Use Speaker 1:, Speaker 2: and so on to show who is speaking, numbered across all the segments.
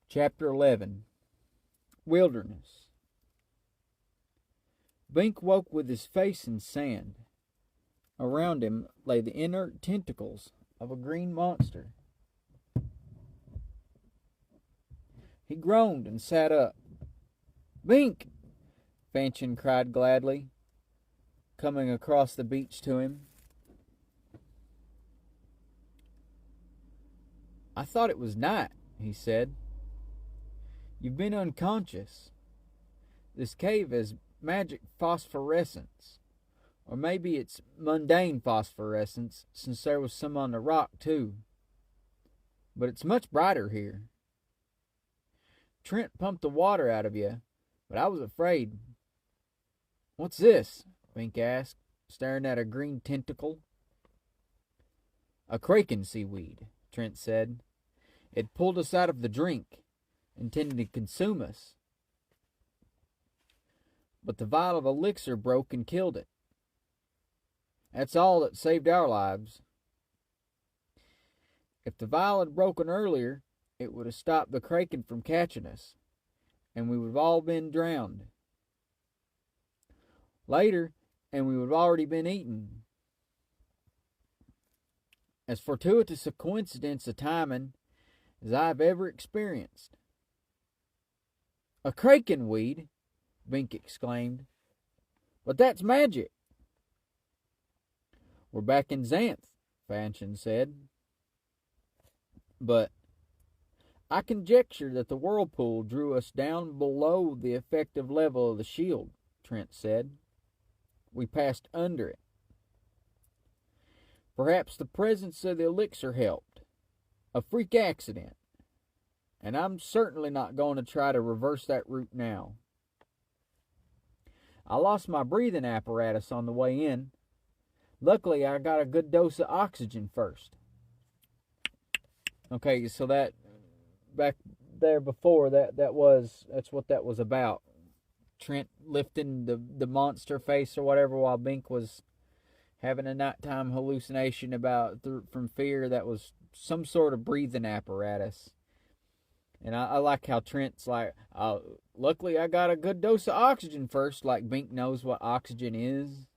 Speaker 1: Chapter 11. Wilderness. Bink woke with his face in sand. Around him lay the inert tentacles of a green monster. He groaned and sat up. "Bink!" Fanchon cried gladly, coming across the beach to him. "I thought it was night," he said. "You've been unconscious. This cave has magic phosphorescence. Or maybe it's mundane phosphorescence, since there was some on the rock, too. But it's much brighter here. Trent pumped the water out of you, but I was afraid." "What's this?" Bink asked, staring at a green tentacle. "A kraken seaweed," Trent said. "It pulled us out of the drink, intending to consume us. But the vial of elixir broke and killed it. That's all that saved our lives. If the vial had broken earlier, it would have stopped the kraken from catching us, and we would have all been drowned. Later, and we would have already been eaten. As fortuitous a coincidence of timing as I have ever experienced." "A kraken weed!" Bink exclaimed. "But that's magic." "We're back in Xanth," Fanchon said. "But I conjecture that the whirlpool drew us down below the effective level of the shield," Trent said. "We passed under it. Perhaps the presence of the elixir helped. A freak accident. And I'm certainly not going to try to reverse that route now. I lost my breathing apparatus on the way in. Luckily, I got a good dose of oxygen first." Okay, so that back there before that's what that was about. Trent lifting the monster face or whatever while Bink was having a nighttime hallucination from fear. That was some sort of breathing apparatus. And I like how Trent's like, "Luckily I got a good dose of oxygen first," like Bink knows what oxygen is.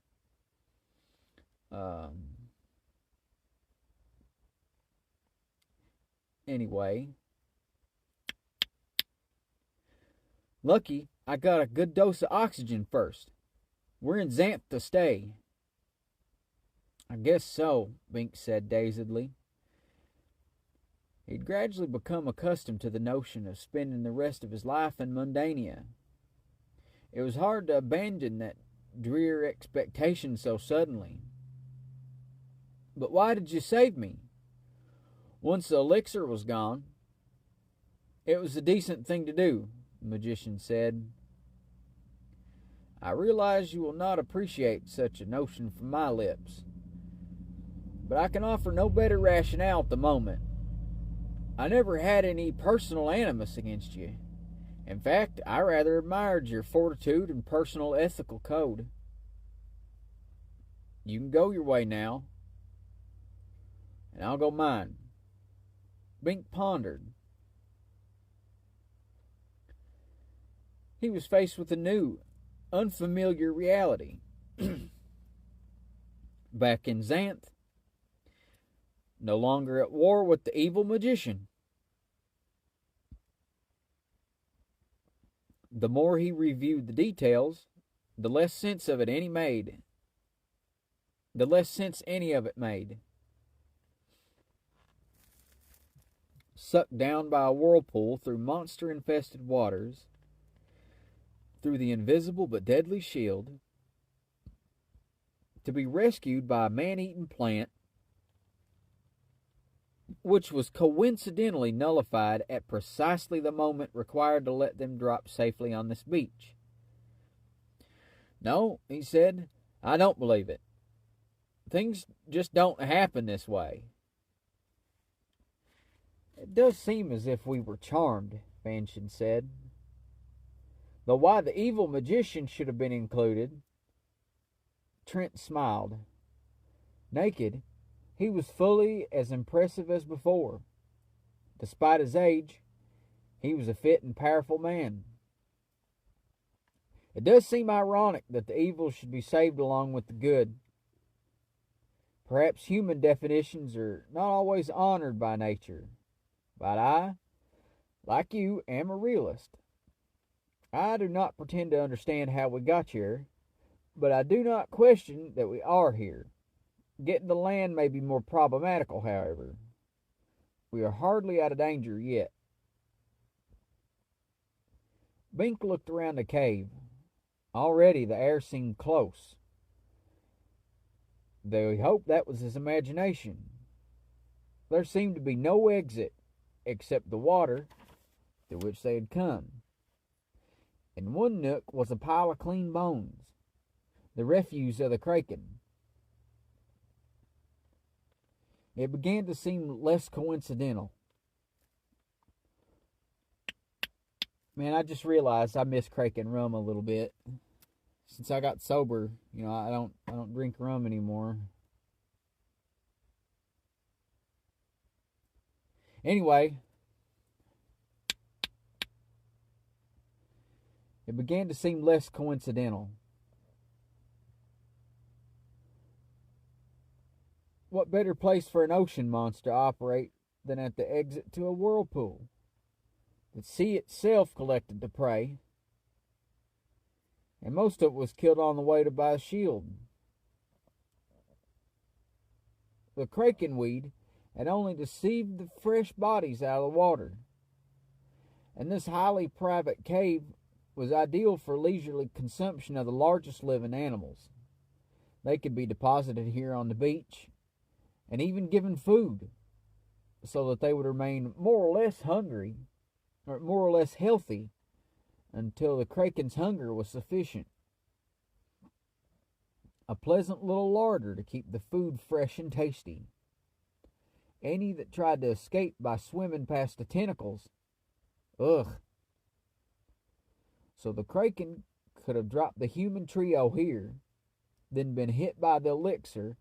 Speaker 1: Anyway. "Lucky I got a good dose of oxygen first. We're in Xanth to stay." "I guess so," Bink said dazedly. He'd gradually become accustomed to the notion of spending the rest of his life in Mundania. It was hard to abandon that drear expectation so suddenly. "But why did you save me?" "Once the elixir was gone, it was a decent thing to do," the magician said. "I realize you will not appreciate such a notion from my lips, but I can offer no better rationale at the moment. I never had any personal animus against you. In fact, I rather admired your fortitude and personal ethical code. You can go your way now, and I'll go mine." Bink pondered. He was faced with a new, unfamiliar reality. Back in Xanth, no longer at war with the evil magician. The more he reviewed the details, the less sense any of it made. Sucked down by a whirlpool through monster-infested waters, through the invisible but deadly shield, to be rescued by a man-eating plant, which was coincidentally nullified at precisely the moment required to let them drop safely on this beach. "No," he said, "I don't believe it. Things just don't happen this way." "It does seem as if we were charmed," Fanchon said. "Though why the evil magician should have been included..." Trent smiled. Naked, he was fully as impressive as before. Despite his age, he was a fit and powerful man. It does seem ironic that the evil should be saved along with the good. Perhaps human definitions are not always honored by nature, but I, like you, am a realist. I do not pretend to understand how we got here, but I do not question that we are here. Getting to land may be more problematical, however. We are hardly out of danger yet. Bink looked around the cave. Already the air seemed close. Though he hoped that was his imagination. There seemed to be no exit except the water through which they had come. In one nook was a pile of clean bones, the refuse of the kraken. It began to seem less coincidental. Man, I just realized I miss kraken rum a little bit. Since I got sober, I don't drink rum anymore. Anyway, it began to seem less coincidental. What better place for an ocean monster to operate than at the exit to a whirlpool? The sea itself collected the prey, and most of it was killed on the way to buy a shield. The kraken weed had only deceived the fresh bodies out of the water, and this highly private cave was ideal for leisurely consumption of the largest living animals. They could be deposited here on the beach, and even given food, so that they would remain more or less hungry, or more or less healthy, until the kraken's hunger was sufficient. A pleasant little larder to keep the food fresh and tasty. Any that tried to escape by swimming past the tentacles, ugh. So the kraken could have dropped the human trio here, then been hit by the elixir.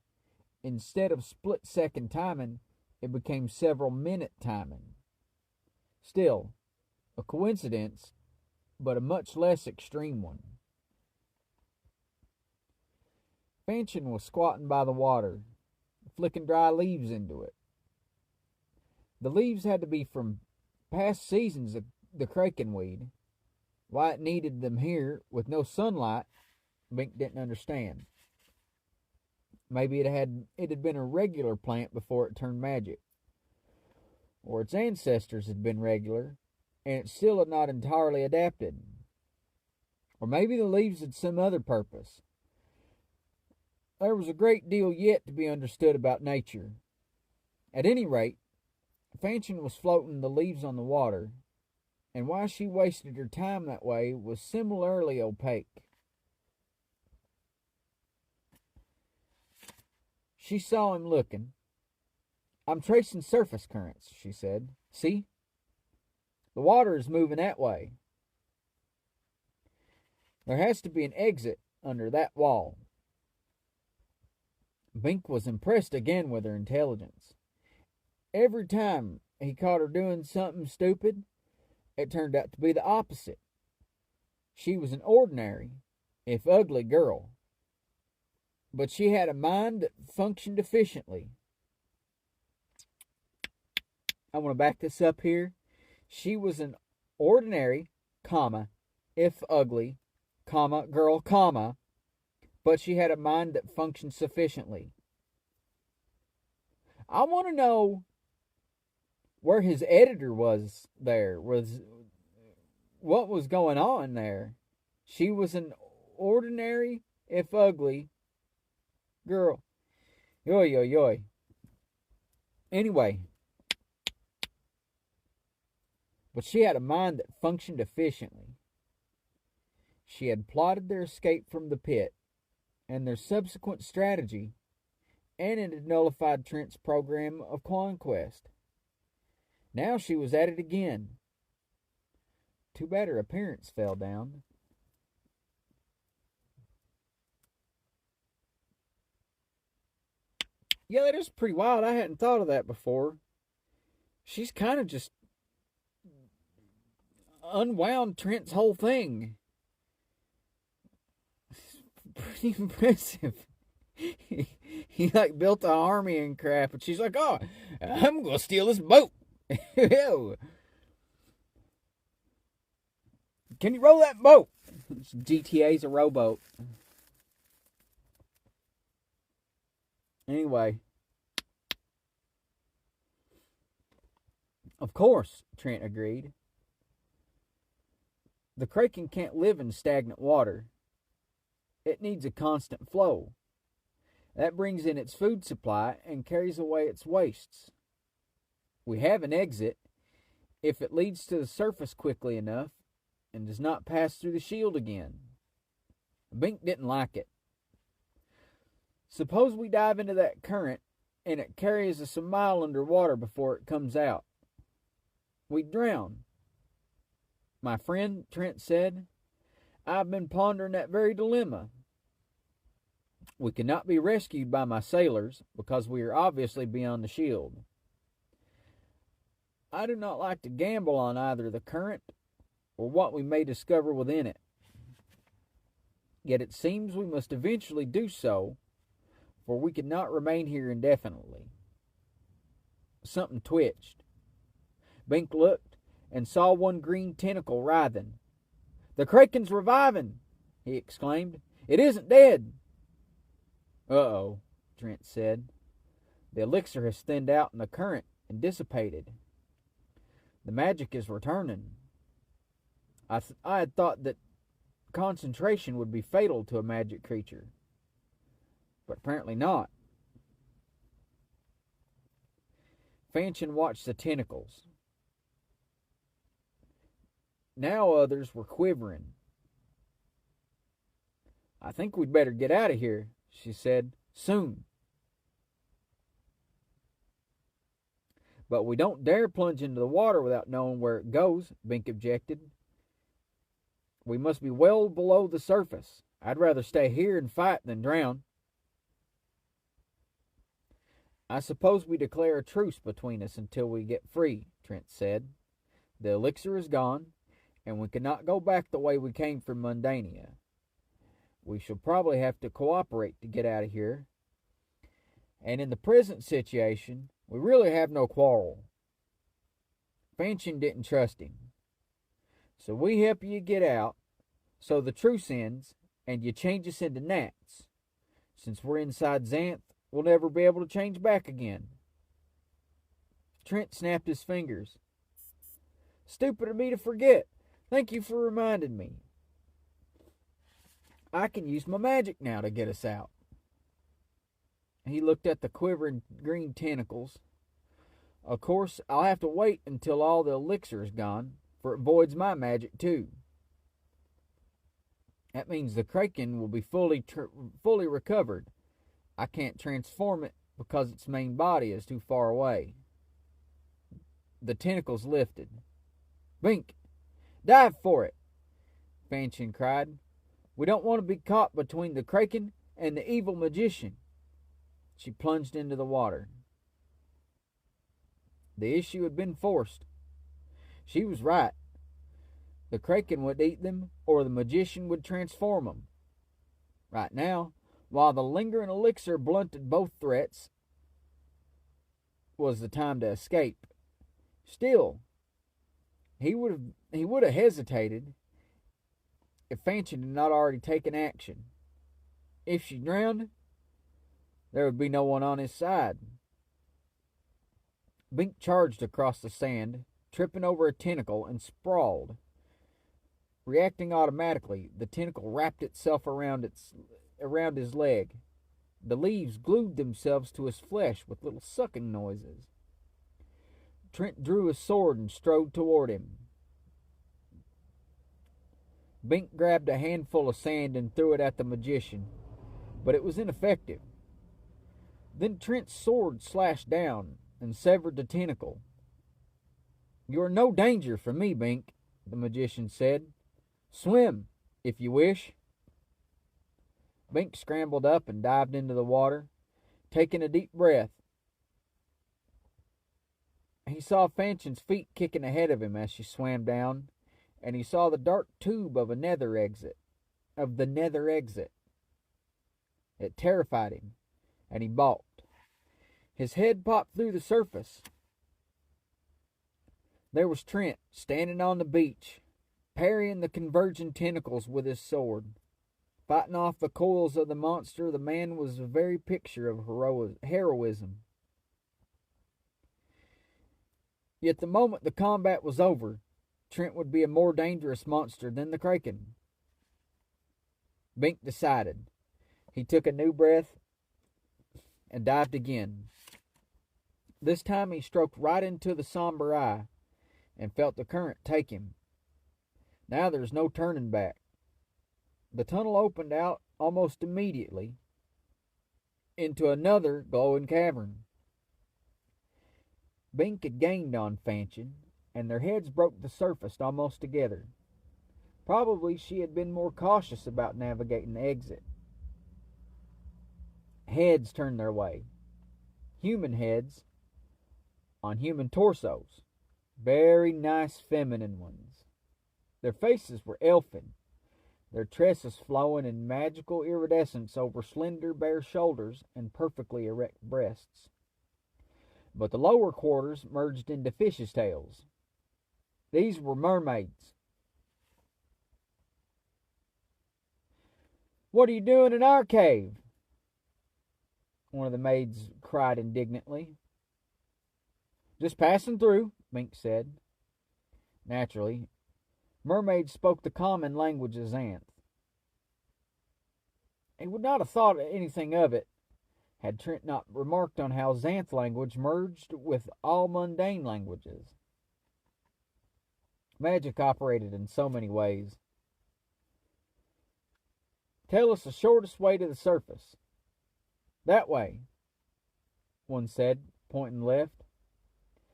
Speaker 1: Instead of split-second timing, it became several-minute timing. Still, a coincidence, but a much less extreme one. Fanchon was squatting by the water, flicking dry leaves into it. The leaves had to be from past seasons of the kraken weed. Why it needed them here with no sunlight, Bink didn't understand. Maybe it had been a regular plant before it turned magic. Or its ancestors had been regular, and it still had not entirely adapted. Or maybe the leaves had some other purpose. There was a great deal yet to be understood about nature. At any rate, Fanchon was floating the leaves on the water, and why she wasted her time that way was similarly opaque. She saw him looking. "I'm tracing surface currents," she said. "See? The water is moving that way. There has to be an exit under that wall." Bink was impressed again with her intelligence. Every time he caught her doing something stupid, it turned out to be the opposite. She was an ordinary, if ugly, girl, but she had a mind that functioned efficiently. I want to back this up here. She was an ordinary, if ugly, girl, but she had a mind that functioned sufficiently. I want to know where his editor was there. What was going on there? She was an ordinary, if ugly, girl. Yoy. Anyway, but she had a mind that functioned efficiently. She had plotted their escape from the pit and their subsequent strategy, and it had nullified Trent's program of conquest. Now she was at it again. Too bad her appearance fell down. Yeah, that is pretty wild. I hadn't thought of that before. She's kind of just unwound Trent's whole thing. Pretty impressive. He like built an army and crap, and she's like, "Oh, I'm gonna steal this boat." Can you row that boat? GTA's a rowboat. Anyway, of course, Trent agreed. The kraken can't live in stagnant water. It needs a constant flow. That brings in its food supply and carries away its wastes. We have an exit if it leads to the surface quickly enough and does not pass through the shield again. Bink didn't like it. Suppose we dive into that current and it carries us a mile underwater before it comes out. We'd drown. My friend, Trent said, I've been pondering that very dilemma. We cannot be rescued by my sailors because we are obviously beyond the shield. I do not like to gamble on either the current or what we may discover within it. Yet it seems we must eventually do so, for we cannot remain here indefinitely. Something twitched. Bink looked and saw one green tentacle writhing. The kraken's reviving, he exclaimed. It isn't dead. Uh-oh, Trent said. The elixir has thinned out in the current and dissipated. The magic is returning. I had thought that concentration would be fatal to a magic creature, but apparently not. Fanchon watched the tentacles. Now others were quivering. I think we'd better get out of here, she said. Soon. But we don't dare plunge into the water without knowing where it goes, Bink objected. We must be well below the surface. I'd rather stay here and fight than drown. I suppose we declare a truce between us until we get free, Trent said. The elixir is gone, and we cannot go back the way we came from Mundania. We shall probably have to cooperate to get out of here. And in the present situation, we really have no quarrel. Fanchon didn't trust him. So we help you get out, so the truce ends, and you change us into gnats. Since we're inside Xanth, we'll never be able to change back again. Trent snapped his fingers. Stupid of me to forget. Thank you for reminding me. I can use my magic now to get us out. He looked at the quivering green tentacles. Of course, I'll have to wait until all the elixir is gone, for it voids my magic too. That means the kraken will be fully recovered. I can't transform it because its main body is too far away. The tentacles lifted. Bink! Dive for it! Fanchon cried. We don't want to be caught between the kraken and the evil magician. She plunged into the water. The issue had been forced. She was right. The kraken would eat them, or the magician would transform them. Right now, while the lingering elixir blunted both threats, was the time to escape. Still, he would have hesitated if Fanchon had not already taken action. If she drowned, there would be no one on his side. Bink charged across the sand, tripping over a tentacle, and sprawled. Reacting automatically, the tentacle wrapped itself around his leg. The leaves glued themselves to his flesh with little sucking noises. Trent drew his sword and strode toward him. Bink grabbed a handful of sand and threw it at the magician, but it was ineffective. Then Trent's sword slashed down and severed the tentacle. You are no danger from me, Bink, the magician said. Swim, if you wish. Bink scrambled up and dived into the water. taking a deep breath. He saw Fanchon's feet kicking ahead of him as she swam down, and he saw the dark tube of the nether exit. It terrified him, and he balked. His head popped through the surface. There was Trent, standing on the beach, parrying the converging tentacles with his sword. Fighting off the coils of the monster, the man was the very picture of heroism. Yet the moment the combat was over, Trent would be a more dangerous monster than the Kraken. Bink decided. He took a new breath and dived again. This time he stroked right into the somber eye and felt the current take him. Now there's no turning back. The tunnel opened out almost immediately into another glowing cavern. Bink had gained on Fanchon, and their heads broke the surface almost together. Probably she had been more cautious about navigating the exit. Heads turned their way. Human heads on human torsos. Very nice feminine ones. Their faces were elfin, their tresses flowing in magical iridescence over slender bare shoulders and perfectly erect breasts. But the lower quarters merged into fishes' tails. These were mermaids. "What are you doing in our cave?" one of the maids cried indignantly. "Just passing through," Bink said. Naturally, mermaids spoke the common language of Xanth. He would not have thought anything of it had Trent not remarked on how Xanth language merged with all mundane languages. Magic operated in so many ways. "Tell us the shortest way to the surface." "That way," one said, pointing left.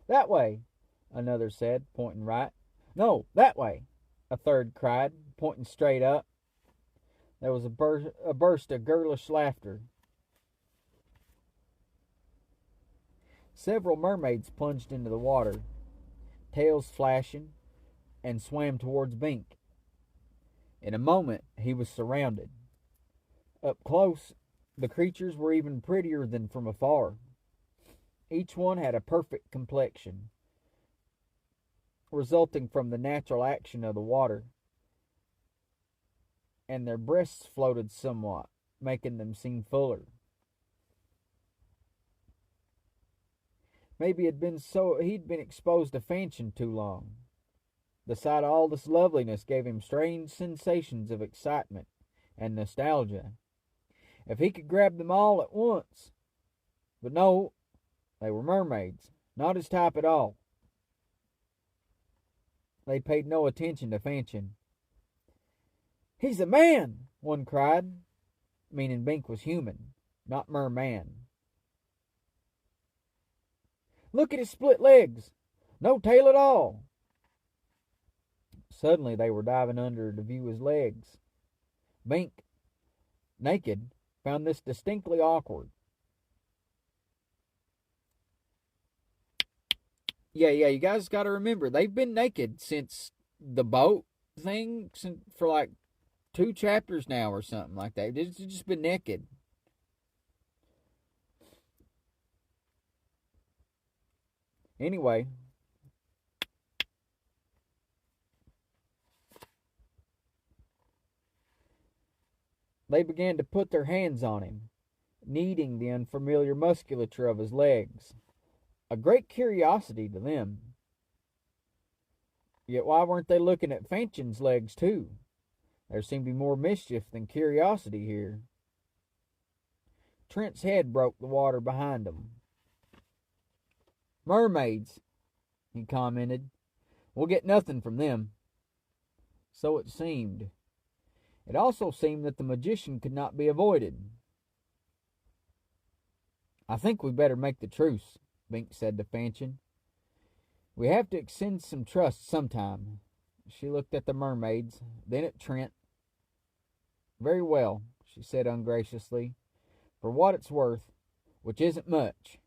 Speaker 1: "That way," another said, pointing right. "No, that way," a third cried, pointing straight up. There was a burst of girlish laughter. Several mermaids plunged into the water, tails flashing, and swam towards Bink. In a moment, he was surrounded. Up close, the creatures were even prettier than from afar. Each one had a perfect complexion, resulting from the natural action of the water, and their breasts floated somewhat, making them seem fuller. Maybe he'd been exposed to Fanchon too long. The sight of all this loveliness gave him strange sensations of excitement and nostalgia. If he could grab them all at once. But no, they were mermaids, not his type at all. They paid no attention to Fanchon. "He's a man!" one cried, meaning Bink was human, not merman. "Look at his split legs! No tail at all!" Suddenly they were diving under to view his legs. Bink, naked, found this distinctly awkward. Yeah, you guys got to remember, they've been naked since the boat thing for like 2 chapters now or something like that. They've just been naked. Anyway, they began to put their hands on him, kneading the unfamiliar musculature of his legs. A great curiosity to them. Yet why weren't they looking at Fanchon's legs too? There seemed to be more mischief than curiosity here. Trent's head broke the water behind him. "Mermaids," he commented. "We'll get nothing from them." So it seemed. It also seemed that the magician could not be avoided. "I think we better make the truce," Bink said to Fanchon. "We have to extend some trust sometime." She looked at the mermaids, then at Trent. "Very well," she said ungraciously. "For what it's worth, which isn't much.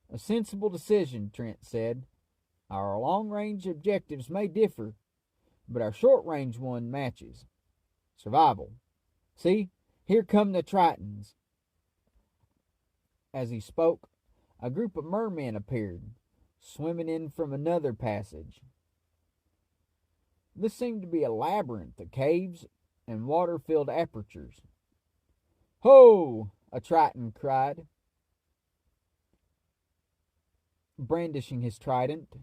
Speaker 1: A sensible decision, Trent said. Our long-range objectives may differ, but our short-range one matches. Survival. See, here come the Tritons. As he spoke, a group of mermen appeared, swimming in from another passage. This seemed to be a labyrinth of caves and water-filled apertures. "Ho!" a Triton cried, brandishing his trident.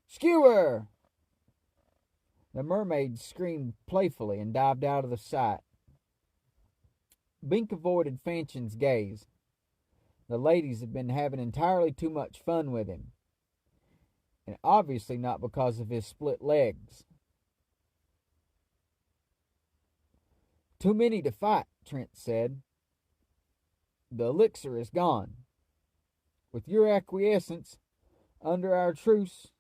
Speaker 1: "Skewer!" The mermaid screamed playfully and dived out of the sight. Bink avoided Fanchon's gaze. The ladies had been having entirely too much fun with him, and obviously not because of his split legs. "Too many to fight," Trent said. "The elixir is gone. With your acquiescence, under our truce,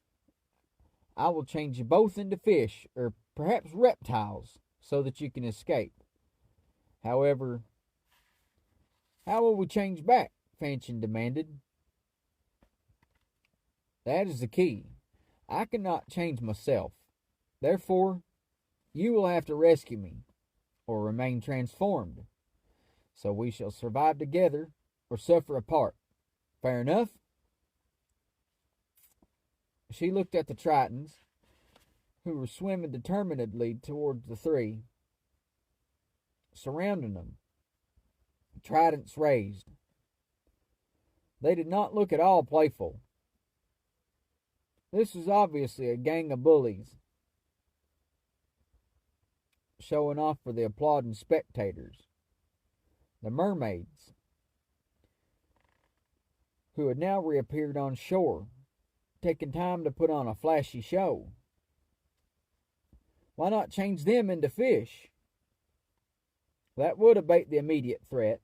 Speaker 1: I will change you both into fish, or perhaps reptiles, so that you can escape. However, how will we change back?" Fanchon demanded. "That is the key. I cannot change myself. Therefore, you will have to rescue me, or remain transformed. So we shall survive together, or suffer apart. Fair enough?" She looked at the Tritons, who were swimming determinedly towards the three, surrounding them, tridents raised. They did not look at all playful. This was obviously a gang of bullies, showing off for the applauding spectators. The mermaids, who had now reappeared on shore, taking time to put on a flashy show. Why not change them into fish? That would abate the immediate threat.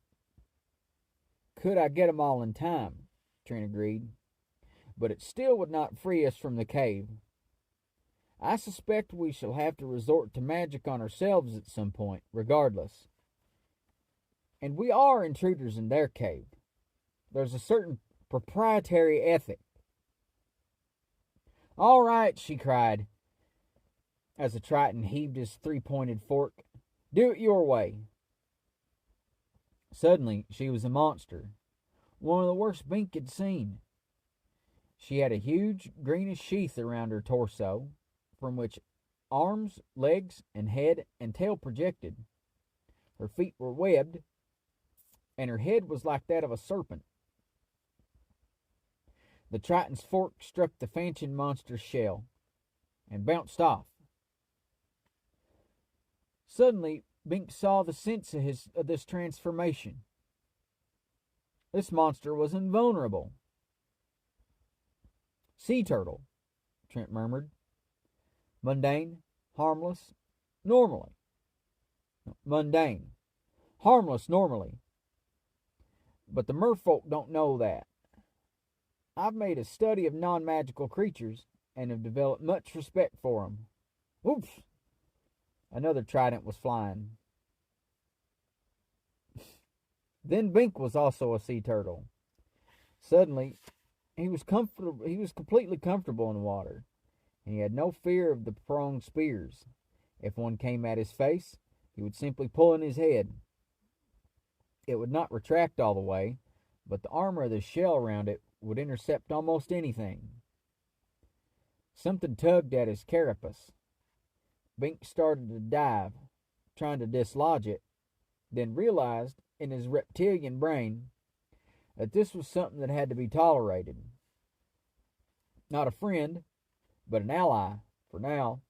Speaker 1: Could I get 'em all in time? Trent agreed. But it still would not free us from the cave. I suspect we shall have to resort to magic on ourselves at some point, regardless. And we are intruders in their cave. There's a certain proprietary ethic. "All right," she cried, as the Triton heaved his three-pointed fork. "Do it your way." Suddenly, she was a monster, one of the worst Bink had seen. She had a huge greenish sheath around her torso, from which arms, legs, and head and tail projected. Her feet were webbed, and her head was like that of a serpent. The Triton's fork struck the Fanchon monster's shell and bounced off. Suddenly, Bink saw the sense of this transformation. This monster was invulnerable. "Sea turtle," Trent murmured. "Mundane, harmless, normally. Mundane, harmless normally. But the merfolk don't know that. I've made a study of non-magical creatures and have developed much respect for them." Oops! Another trident was flying. Then Bink was also a sea turtle. Suddenly, he was completely comfortable in the water, and he had no fear of the pronged spears. If one came at his face, he would simply pull in his head. It would not retract all the way, but the armor of the shell around it would intercept almost anything. Something tugged at his carapace. Bink started to dive, trying to dislodge it, then realized in his reptilian brain that this was something that had to be tolerated. Not a friend, but an ally, for now.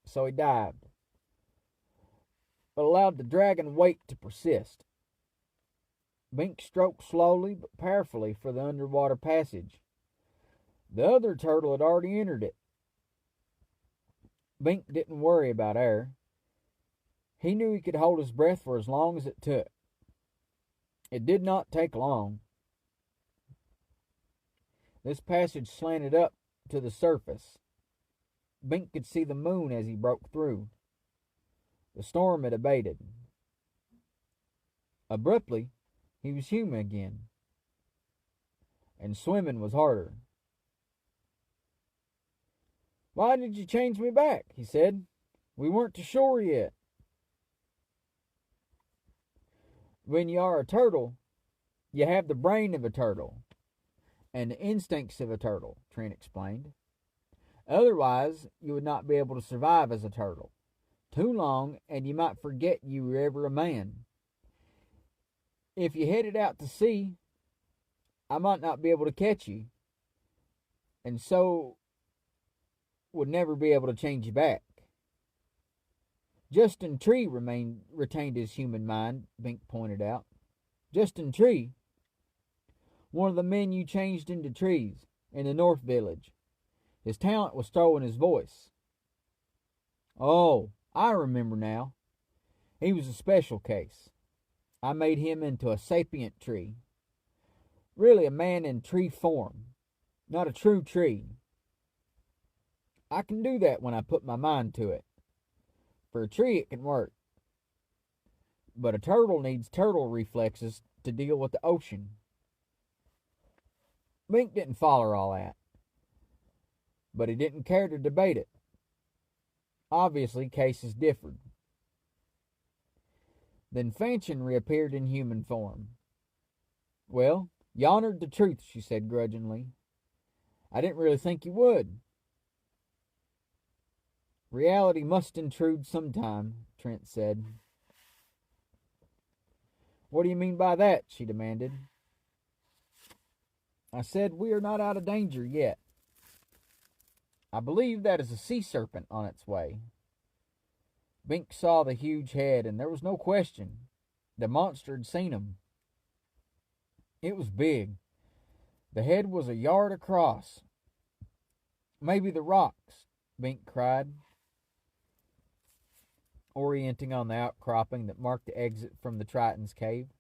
Speaker 1: So he dived, but allowed the dragon weight to persist. Bink stroked slowly but powerfully for the underwater passage. The other turtle had already entered it. Bink didn't worry about air. He knew he could hold his breath for as long as it took. It did not take long. This passage slanted up to the surface. Bink could see the moon as he broke through. The storm had abated. Abruptly, He was human again. And swimming was harder. "Why did you change me back?" he said. "We weren't to shore yet." "When you are a turtle, you have the brain of a turtle and the instincts of a turtle," Trent explained. "Otherwise, you would not be able to survive as a turtle. Too long, and you might forget you were ever a man. If you headed out to sea, I might not be able to catch you, and so would never be able to change you back." "Justin Tree retained his human mind," Bink pointed out. "Justin Tree? One of the men you changed into trees in the North Village. His talent was throwing his voice." "Oh, I remember now. He was a special case. I made him into a sapient tree. Really a man in tree form, not a true tree. I can do that when I put my mind to it. For a tree it can work. But a turtle needs turtle reflexes to deal with the ocean." Bink didn't follow all that, but he didn't care to debate it. Obviously, cases differed. Then Fanchon reappeared in human form. "Well, you honored the truth," she said grudgingly. "I didn't really think you would." "Reality must intrude sometime," Trent said. "What do you mean by that?" she demanded. "I said we are not out of danger yet. I believe that is a sea serpent on its way." Bink saw the huge head, and there was no question. The monster had seen him. It was big. The head was a yard across. "Maybe the rocks," Bink cried, orienting on the outcropping that marked the exit from the Triton's cave.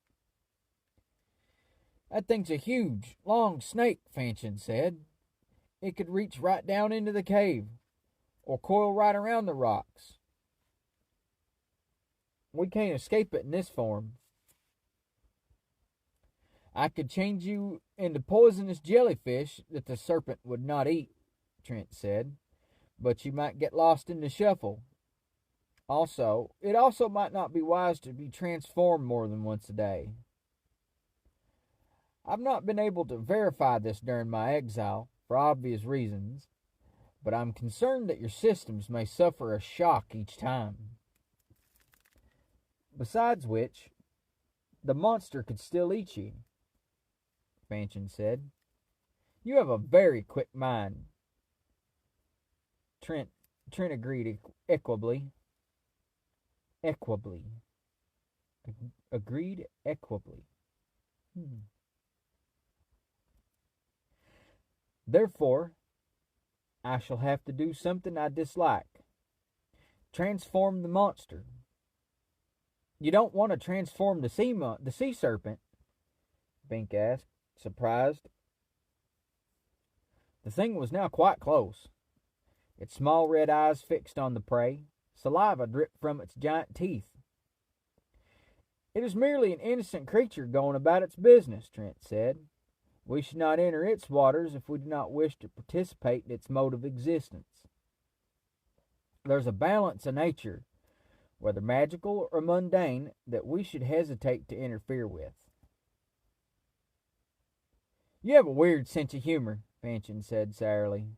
Speaker 1: "That thing's a huge, long snake," Fanchon said. "It could reach right down into the cave, or coil right around the rocks. We can't escape it in this form." "I could change you into poisonous jellyfish that the serpent would not eat," Trent said, "but you might get lost in the shuffle. It also might not be wise to be transformed more than once a day. I've not been able to verify this during my exile, for obvious reasons, but I'm concerned that your systems may suffer a shock each time. Besides which, the monster could still eat you," Fanchon said. "You have a very quick mind." Trent agreed equably. Agreed equably. "Therefore, I shall have to do something I dislike. Transform the monster." "You don't want to transform the sea serpent?" Bink asked, surprised. The thing was now quite close. Its small red eyes fixed on the prey. Saliva dripped from its giant teeth. "It is merely an innocent creature going about its business," Trent said. "We should not enter its waters if we do not wish to participate in its mode of existence. There's a balance in nature, whether magical or mundane, that we should hesitate to interfere with." "You have a weird sense of humor," Fanchon said sourly.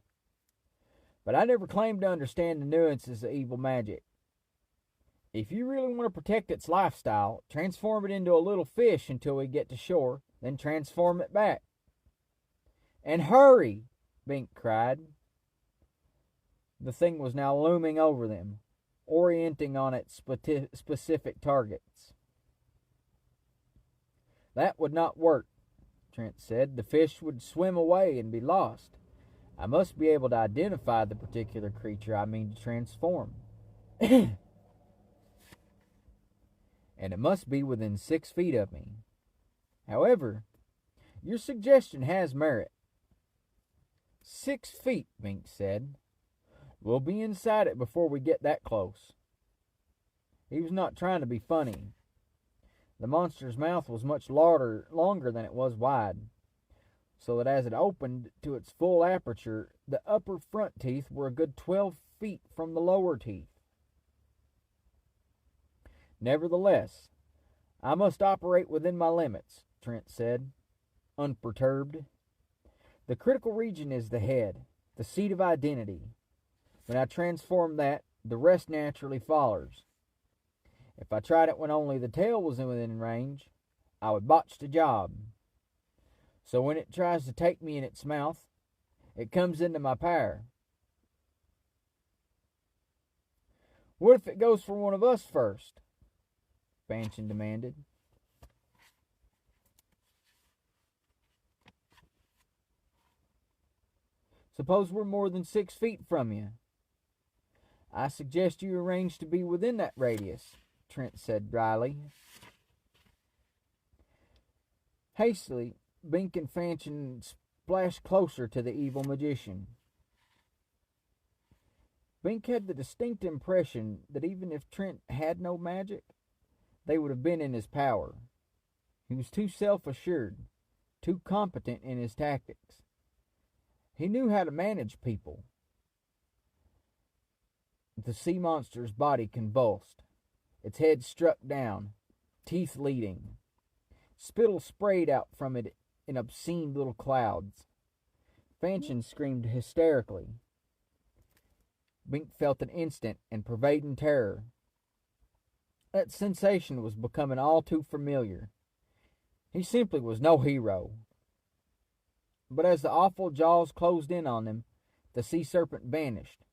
Speaker 1: "But I never claimed to understand the nuances of evil magic. If you really want to protect its lifestyle, transform it into a little fish until we get to shore, then transform it back." "And hurry!" Bink cried. The thing was now looming over them, orienting on its specific targets. "That would not work," Trent said. "The fish would swim away and be lost. I must be able to identify the particular creature I mean to transform. And it must be within 6 feet of me. However, your suggestion has merit." 6 feet, Bink said. "We'll be inside it before we get that close." He was not trying to be funny. The monster's mouth was much longer than it was wide, so that as it opened to its full aperture, the upper front teeth were a good 12 feet from the lower teeth. Nevertheless, I must operate within my limits, Trent said, unperturbed. The critical region is the head, the seat of identity. When I transform that, the rest naturally follows. If I tried it when only the tail was within range, I would botch the job. So when it tries to take me in its mouth, it comes into my power. What if it goes for one of us first? Fanchon demanded. Suppose we're more than 6 feet from you. I suggest you arrange to be within that radius, Trent said dryly. Hastily, Bink and Fanchon splashed closer to the evil magician. Bink had the distinct impression that even if Trent had no magic, they would have been in his power. He was too self-assured, too competent in his tactics. He knew how to manage people. The sea monster's body convulsed. Its head struck down, teeth leading. Spittle sprayed out from it in obscene little clouds. Fanchon screamed hysterically. Bink felt an instant and pervading terror. That sensation was becoming all too familiar. He simply was no hero. But as the awful jaws closed in on them, the sea serpent vanished.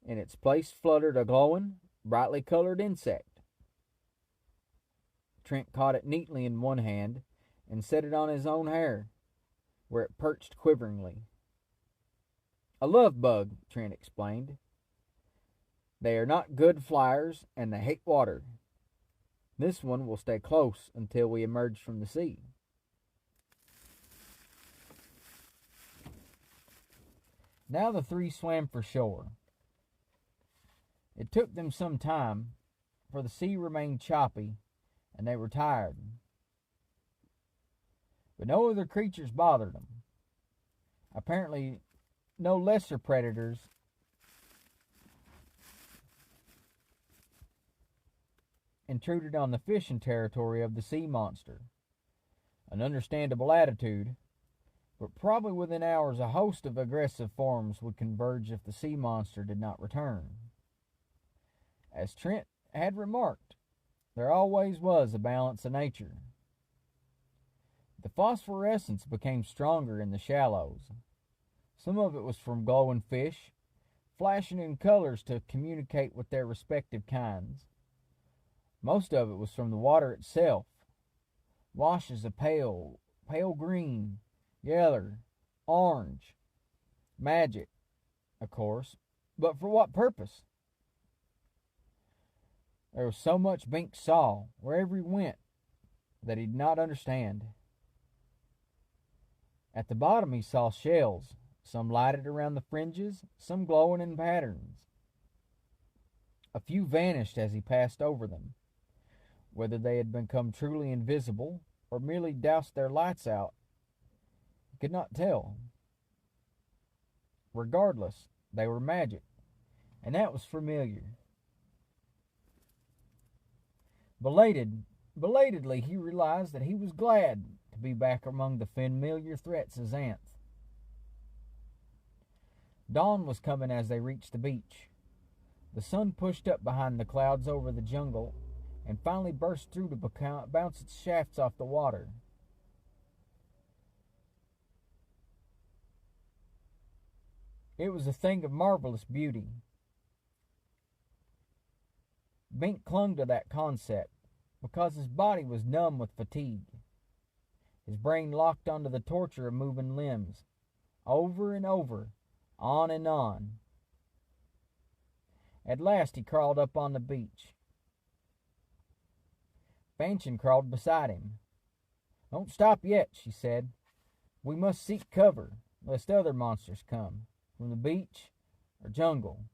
Speaker 1: In its place fluttered a glowing, brightly colored insect. Trent caught it neatly in one hand and set it on his own hair, where it perched quiveringly. A love bug, Trent explained. They are not good flyers, and they hate water. This one will stay close until we emerge from the sea. Now the three swam for shore. It took them some time, for the sea remained choppy, and they were tired. But no other creatures bothered them. Apparently, no lesser predators intruded on the fishing territory of the sea monster. An understandable attitude, but probably within hours a host of aggressive forms would converge if the sea monster did not return. As Trent had remarked, there always was a balance of nature. The phosphorescence became stronger in the shallows. Some of it was from glowing fish, flashing in colors to communicate with their respective kinds. Most of it was from the water itself, washes of pale green, yellow, orange. Magic, of course, but for what purpose? There was so much Bink saw, wherever he went, that he did not understand. At the bottom he saw shells, some lighted around the fringes, some glowing in patterns. A few vanished as he passed over them. Whether they had become truly invisible or merely doused their lights out, he could not tell. Regardless, they were magic, and that was familiar. Belatedly, he realized that he was glad to be back among the familiar threats of Xanth. Dawn was coming as they reached the beach. The sun pushed up behind the clouds over the jungle and finally burst through to bounce its shafts off the water. It was a thing of marvelous beauty. Bink clung to that concept because his body was numb with fatigue. His brain locked onto the torture of moving limbs, over and over, on and on. At last he crawled up on the beach. Fanchon crawled beside him. "Don't stop yet," she said. "We must seek cover, lest other monsters come, from the beach or jungle."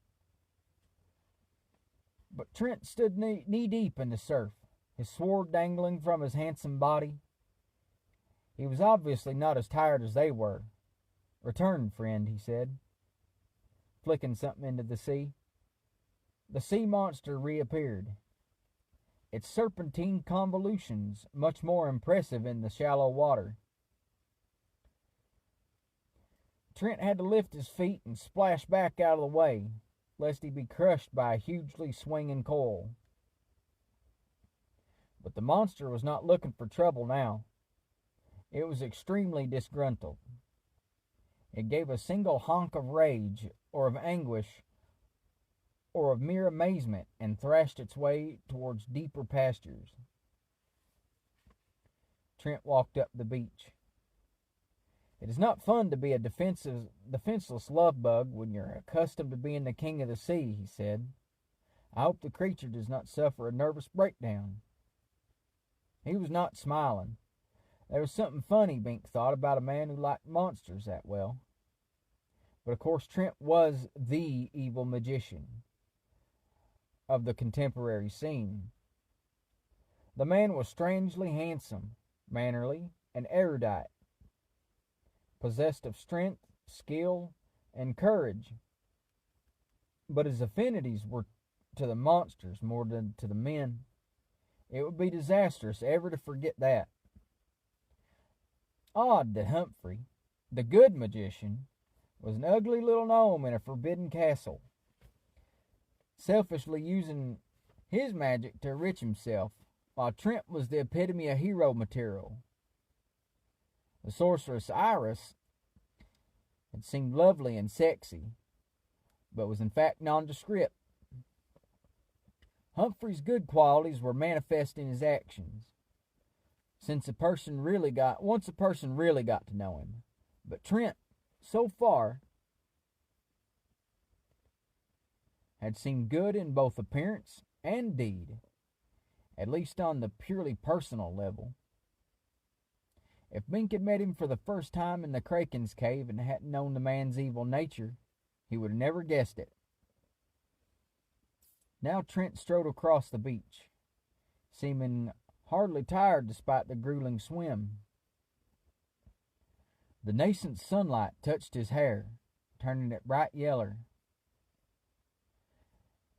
Speaker 1: But Trent stood knee-deep in the surf, his sword dangling from his handsome body. He was obviously not as tired as they were. "Return, friend," he said, flicking something into the sea. The sea monster reappeared, its serpentine convolutions much more impressive in the shallow water. Trent had to lift his feet and splash back out of the way, lest he be crushed by a hugely swinging coil. But the monster was not looking for trouble now. It was extremely disgruntled. It gave a single honk of rage, or of anguish, or of mere amazement, and thrashed its way towards deeper pastures. Trent walked up the beach. It is not fun to be a defenseless love bug when you're accustomed to being the king of the sea, he said. I hope the creature does not suffer a nervous breakdown. He was not smiling. There was something funny, Bink thought, about a man who liked monsters that well. But of course Trent was the evil magician of the contemporary scene. The man was strangely handsome, mannerly, and erudite, possessed of strength, skill, and courage. But his affinities were to the monsters more than to the men. It would be disastrous ever to forget that. Odd that Humphrey, the good magician, was an ugly little gnome in a forbidden castle, selfishly using his magic to enrich himself, while Trent was the epitome of hero material. The sorceress Iris had seemed lovely and sexy, but was in fact nondescript. Humphrey's good qualities were manifest in his actions, once a person really got to know him. But Trent, so far, had seemed good in both appearance and deed, at least on the purely personal level. If Bink had met him for the first time in the Kraken's cave and hadn't known the man's evil nature, he would have never guessed it. Now Trent strode across the beach, seeming hardly tired despite the grueling swim. The nascent sunlight touched his hair, turning it bright yellow.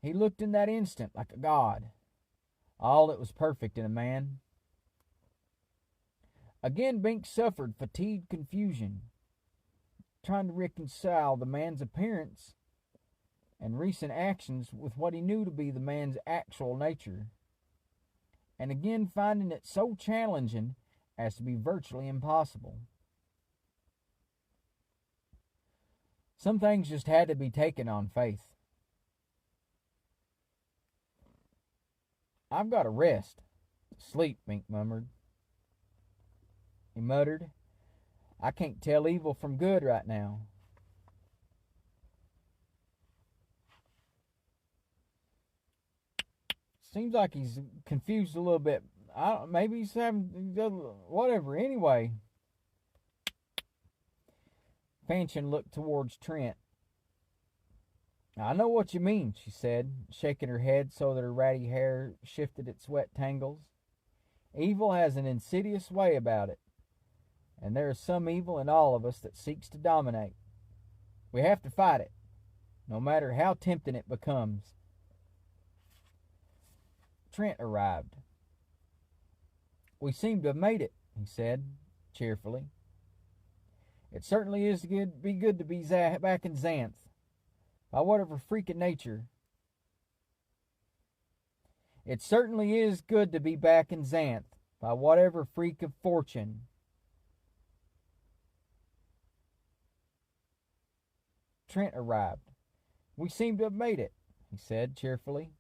Speaker 1: He looked in that instant like a god, all that was perfect in a man. Again Bink suffered fatigued confusion, trying to reconcile the man's appearance and recent actions with what he knew to be the man's actual nature, and again finding it so challenging as to be virtually impossible. Some things just had to be taken on faith. I've got to rest. Sleep, Bink murmured. He muttered, I can't tell evil from good right now. Seems like he's confused a little bit. Maybe he's having whatever. Anyway, Fanchon looked towards Trent. I know what you mean, she said, shaking her head so that her ratty hair shifted its wet tangles. Evil has an insidious way about it, and there is some evil in all of us that seeks to dominate. We have to fight it, no matter how tempting it becomes. Trent arrived. We seem to have made it, he said, cheerfully. It certainly is good to be back in Xanth, by whatever freak of nature. It certainly is good to be back in Xanth, by whatever freak of fortune. Trent arrived. We seem to have made it, he said cheerfully.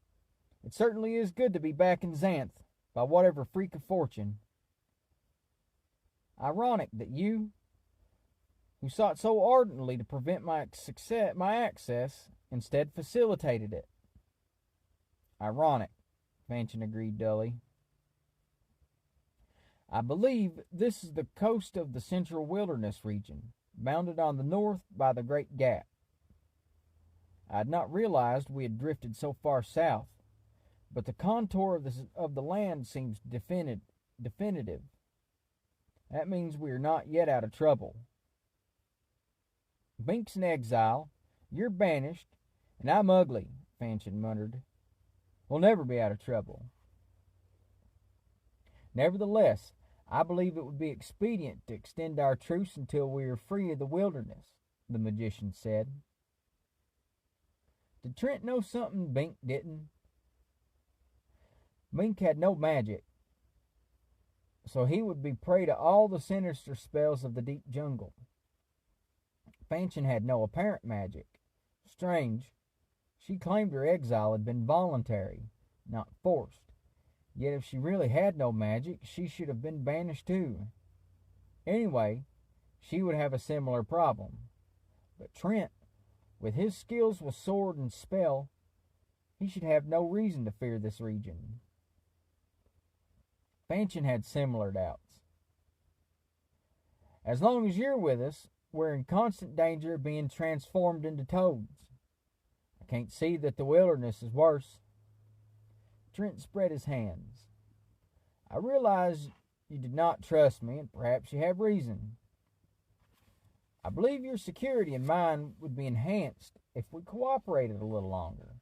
Speaker 1: It certainly is good to be back in Xanth, by whatever freak of fortune. Ironic that you, who sought so ardently to prevent my access, instead facilitated it. Ironic, Fanchon agreed dully. I believe this is the coast of the central wilderness region, bounded on the north by the Great Gap. I had not realized we had drifted so far south, but the contour of the land seems definitive. That means we are not yet out of trouble. Bink's in exile, you're banished, and I'm ugly, Fanchon muttered. We'll never be out of trouble. Nevertheless, I believe it would be expedient to extend our truce until we are free of the wilderness, the magician said. Did Trent know something Bink didn't? Bink had no magic, so he would be prey to all the sinister spells of the deep jungle. Fanchon had no apparent magic. Strange. She claimed her exile had been voluntary, not forced. Yet if she really had no magic, she should have been banished too. Anyway, she would have a similar problem. But Trent, with his skills with sword and spell, he should have no reason to fear this region. Fanchon had similar doubts. As long as you're with us, we're in constant danger of being transformed into toads. I can't see that the wilderness is worse. Trent spread his hands. I realize you did not trust me, and perhaps you have reason. I believe your security and mine would be enhanced if we cooperated a little longer.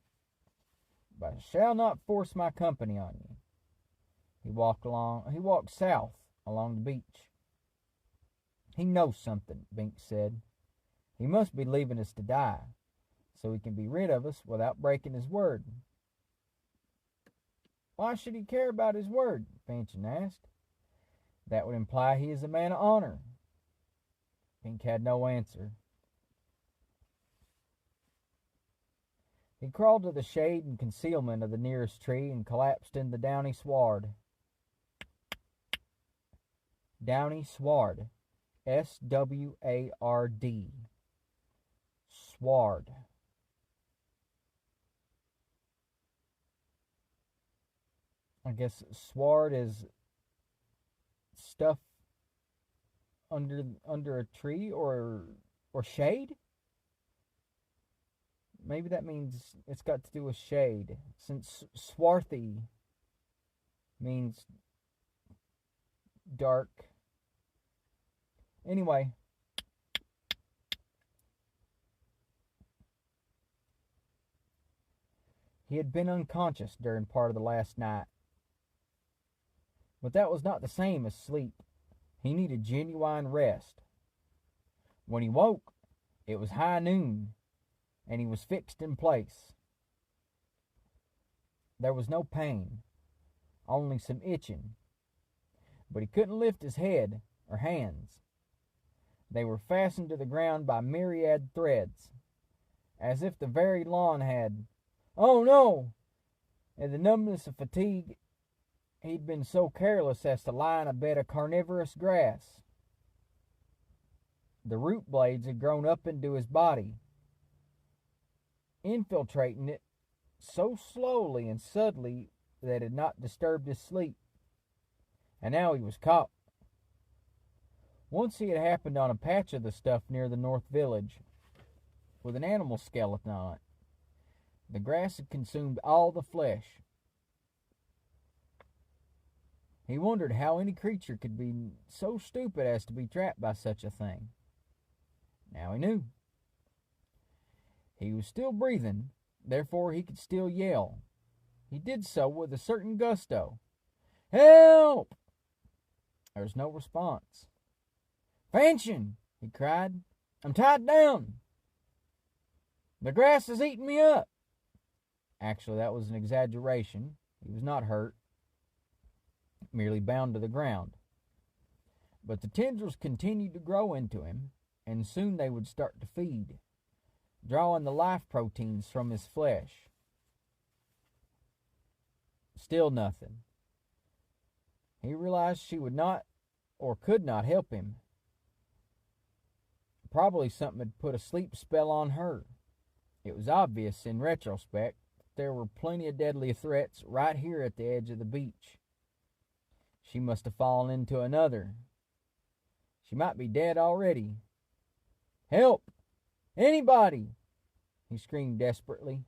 Speaker 1: But I shall not force my company on you. He walked south along the beach. He knows something, Bink said. He must be leaving us to die, so he can be rid of us without breaking his word. Why should he care about his word? Fanchon asked. That would imply he is a man of honor. Bink had no answer. He crawled to the shade and concealment of the nearest tree and collapsed in the downy sward. Downy sward. S-W-A-R-D. Sward. I guess sward is stuff under a tree or shade? Maybe that means it's got to do with shade, since swarthy means dark. Anyway, he had been unconscious during part of the last night. But that was not the same as sleep. He needed genuine rest. When he woke, it was high noon, and he was fixed in place. There was no pain, only some itching, but he couldn't lift his head or hands. They were fastened to the ground by myriad threads, as if the very lawn had, oh no! In the numbness of fatigue, he'd been so careless as to lie in a bed of carnivorous grass. The root blades had grown up into his body, infiltrating it so slowly and subtly that it had not disturbed his sleep. And now he was caught. Once he had happened on a patch of the stuff near the north village, with an animal skeleton on it. The grass had consumed all the flesh. He wondered how any creature could be so stupid as to be trapped by such a thing. Now he knew. He was still breathing, therefore he could still yell. He did so with a certain gusto. Help! There was no response. Fanchon, he cried, I'm tied down. The grass has eaten me up. Actually, that was an exaggeration. He was not hurt, merely bound to the ground. But the tendrils continued to grow into him, and soon they would start to feed, drawing the life proteins from his flesh. Still nothing. He realized she would not or could not help him. Probably something had put a sleep spell on her. It was obvious in retrospect that there were plenty of deadly threats right here at the edge of the beach. She must have fallen into another. She might be dead already. Help! Anybody! He screamed desperately.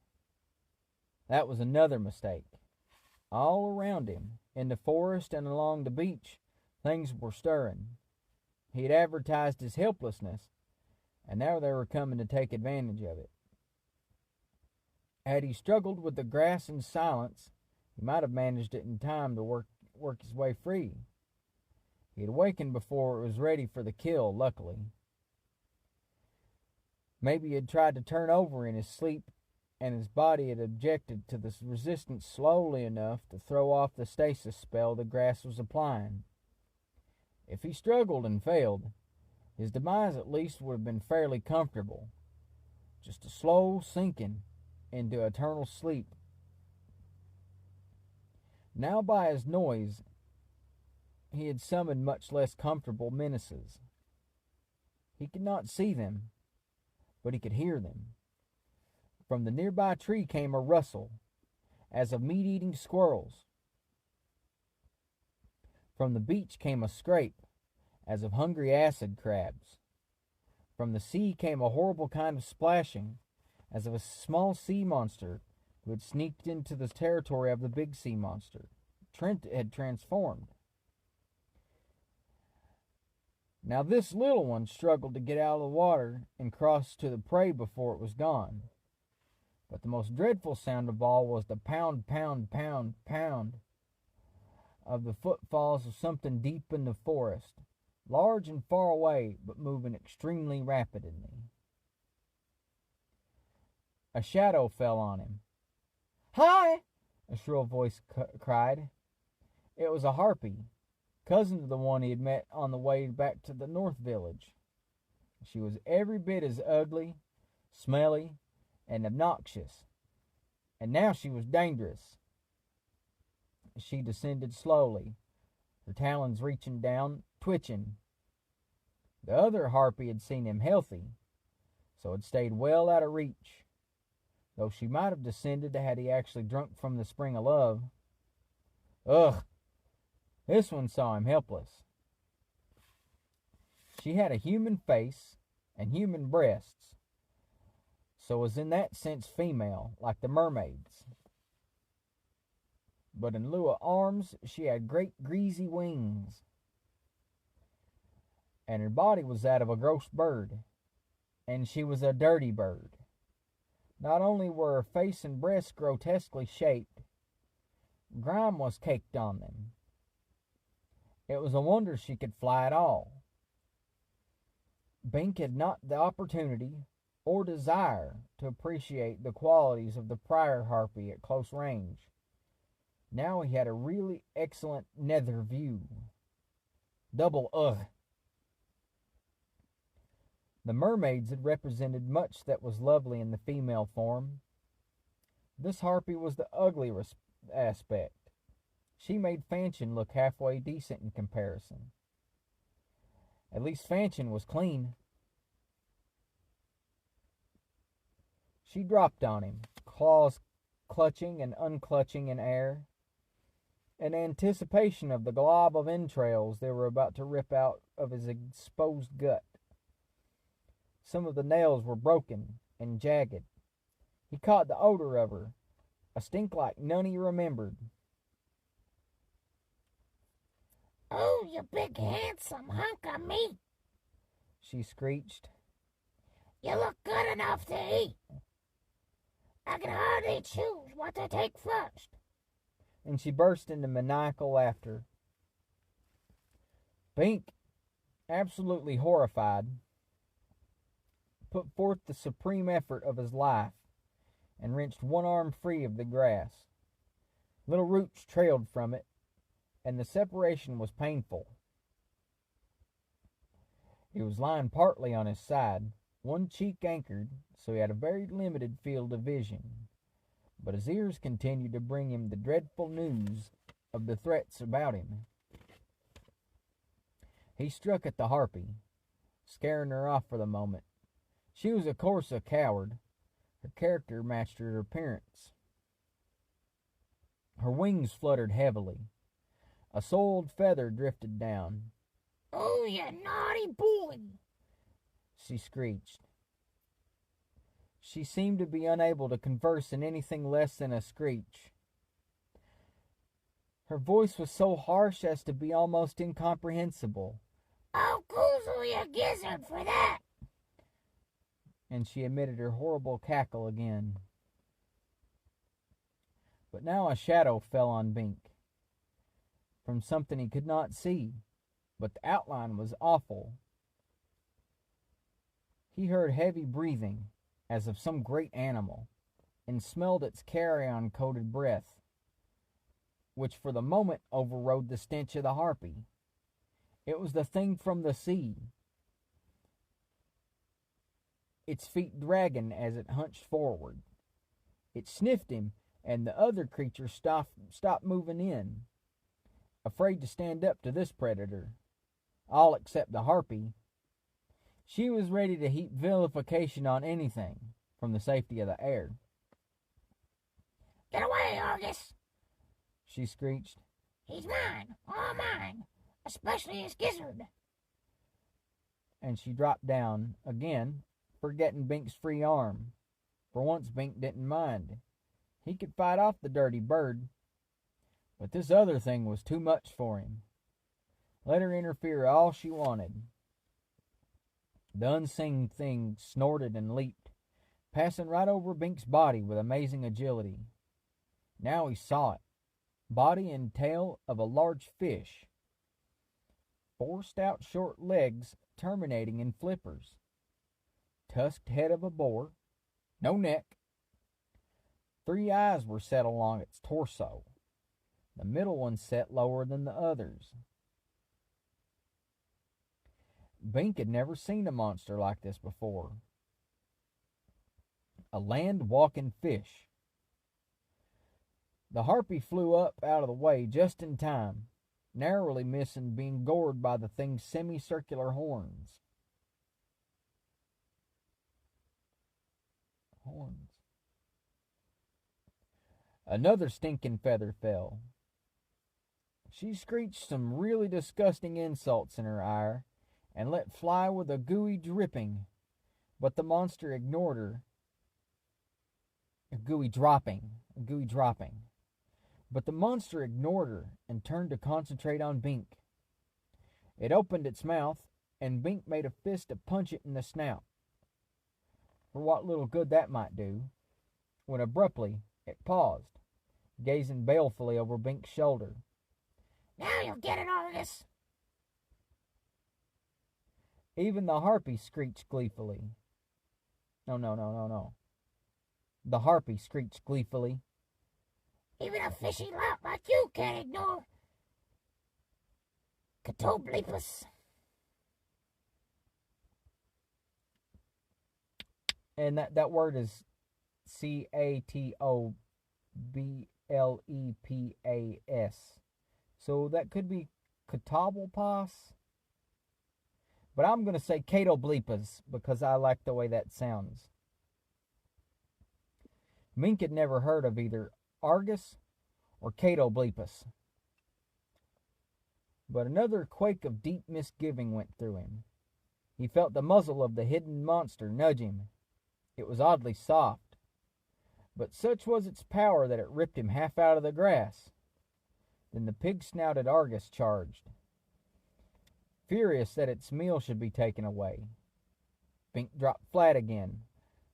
Speaker 1: That was another mistake. All around him, in the forest and along the beach, things were stirring. He had advertised his helplessness, and now they were coming to take advantage of it. Had he struggled with the grass in silence, he might have managed it in time to work his way free. He had awakened before it was ready for the kill, luckily. Maybe he had tried to turn over in his sleep, and his body had objected to the resistance slowly enough to throw off the stasis spell the grass was applying. If he struggled and failed, his demise at least would have been fairly comfortable, just a slow sinking into eternal sleep. Now by his noise, he had summoned much less comfortable menaces. He could not see them, but he could hear them. From the nearby tree came a rustle, as of meat-eating squirrels. From the beach came a scrape, as of hungry acid crabs. From the sea came a horrible kind of splashing, as of a small sea monster who had sneaked into the territory of the big sea monster. Trent had transformed. Now this little one struggled to get out of the water and cross to the prey before it was gone. But the most dreadful sound of all was the pound, pound, pound, pound of the footfalls of something deep in the forest, large and far away, but moving extremely rapidly. A shadow fell on him. "Hi!" a shrill voice cried. It was a harpy, cousin to the one he had met on the way back to the north village. She was every bit as ugly, smelly, and obnoxious, and now she was dangerous. She descended slowly, her talons reaching down, twitching. The other harpy had seen him healthy, so had stayed well out of reach, though she might have descended had he actually drunk from the spring of love. Ugh! This one saw him helpless. She had a human face and human breasts, so was in that sense female, like the mermaids. But in lieu of arms, she had great greasy wings, and her body was that of a gross bird, and she was a dirty bird. Not only were her face and breasts grotesquely shaped, grime was caked on them. It was a wonder she could fly at all. Bink had not the opportunity or desire to appreciate the qualities of the prior harpy at close range. Now he had a really excellent nether view. Double ugh. The mermaids had represented much that was lovely in the female form. This harpy was the ugly aspect. She made Fanchon look halfway decent in comparison. At least Fanchon was clean. She dropped on him, claws clutching and unclutching in air, in anticipation of the glob of entrails they were about to rip out of his exposed gut. Some of the nails were broken and jagged. He caught the odor of her, a stink like none he remembered.
Speaker 2: "Oh, you big handsome hunk of meat,"
Speaker 1: she screeched.
Speaker 2: "You look good enough to eat. I can hardly choose what to take first."
Speaker 1: And she burst into maniacal laughter. Bink, absolutely horrified, put forth the supreme effort of his life and wrenched one arm free of the grass. Little roots trailed from it, and the separation was painful. He was lying partly on his side, one cheek anchored, so he had a very limited field of vision, but his ears continued to bring him the dreadful news of the threats about him. He struck at the harpy, scaring her off for the moment. She was of course a coward. Her character matched her appearance. Her wings fluttered heavily. A soiled feather drifted down.
Speaker 2: "Oh, you naughty boy,"
Speaker 1: she screeched. She seemed to be unable to converse in anything less than a screech. Her voice was so harsh as to be almost incomprehensible.
Speaker 2: "Oh, goozle your gizzard for that!"
Speaker 1: And she emitted her horrible cackle again. But now a shadow fell on Bink, from something he could not see, but the outline was awful. He heard heavy breathing, as of some great animal, and smelled its carrion-coated breath, which for the moment overrode the stench of the harpy. It was the thing from the sea, its feet dragging as it hunched forward. It sniffed him, and the other creatures stopped moving in, afraid to stand up to this predator, all except the harpy. She was ready to heap vilification on anything from the safety of the air.
Speaker 2: "Get away, Argus!"
Speaker 1: she screeched.
Speaker 2: "He's mine, all mine, especially his gizzard."
Speaker 1: And she dropped down, again, forgetting Bink's free arm. For once Bink didn't mind. He could fight off the dirty bird. But this other thing was too much for him. Let her interfere all she wanted. The unseen thing snorted and leaped, passing right over Bink's body with amazing agility. Now he saw it. Body and tail of a large fish. 4 stout short legs terminating in flippers. Tusked head of a boar. No neck. 3 eyes were set along its torso. The middle one set lower than the others. Bink had never seen a monster like this before. A land-walking fish. The harpy flew up out of the way just in time, narrowly missing being gored by the thing's semicircular horns. Another stinking feather fell. She screeched some really disgusting insults in her ire, and let fly with a gooey dripping, but the monster ignored her. A gooey dropping. But the monster ignored her and turned to concentrate on Bink. It opened its mouth, and Bink made a fist to punch it in the snout, for what little good that might do, when abruptly it paused, gazing balefully over Bink's shoulder.
Speaker 2: "Now you'll get it, Argus!"
Speaker 1: Even the harpy screeched gleefully. No. The harpy screeched gleefully.
Speaker 2: "Even a fishy lout like you can't ignore Catoblepus."
Speaker 1: And that word is Catoblepas. So that could be Catoblepas. But I'm going to say Catoblepas because I like the way that sounds. Mink had never heard of either Argus or Catoblepas. But another quake of deep misgiving went through him. He felt the muzzle of the hidden monster nudge him. It was oddly soft, but such was its power that it ripped him half out of the grass. Then the pig-snouted Argus charged, furious that its meal should be taken away. Bink dropped flat again,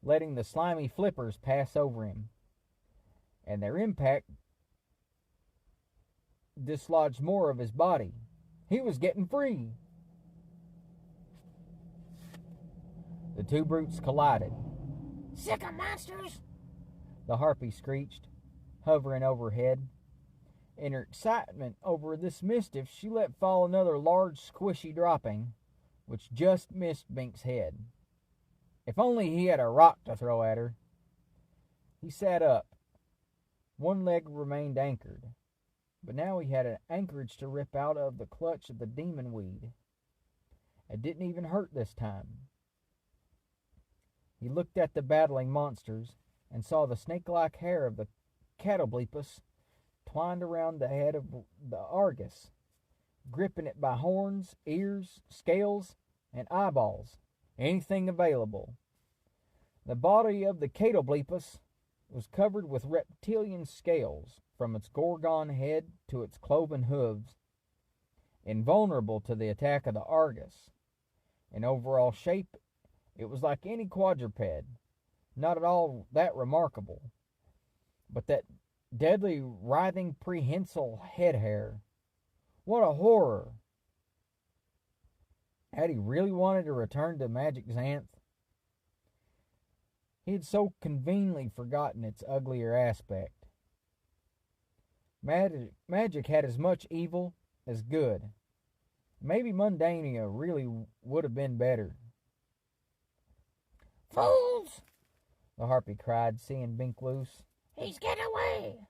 Speaker 1: letting the slimy flippers pass over him, and their impact dislodged more of his body. He was getting free. The two brutes collided.
Speaker 2: "Sick of monsters?"
Speaker 1: the harpy screeched, hovering overhead. In her excitement over this mischief, she let fall another large, squishy dropping, which just missed Bink's head. If only he had a rock to throw at her. He sat up. One leg remained anchored, but now he had an anchorage to rip out of the clutch of the demon weed. It didn't even hurt this time. He looked at the battling monsters and saw the snake-like hair of the Catoblepus twined around the head of the Argus, gripping it by horns, ears, scales, and eyeballs, anything available. The body of the Catoblepus was covered with reptilian scales, from its gorgon head to its cloven hooves, invulnerable to the attack of the Argus. In overall shape, it was like any quadruped, not at all that remarkable, but that deadly, writhing, prehensile head hair. What a horror! Had he really wanted to return to magic Xanth? He had so conveniently forgotten its uglier aspect. Magic had as much evil as good. Maybe Mundania really would have been better.
Speaker 2: Fools!
Speaker 1: The harpy cried, seeing Bink loose.
Speaker 2: He's getting away!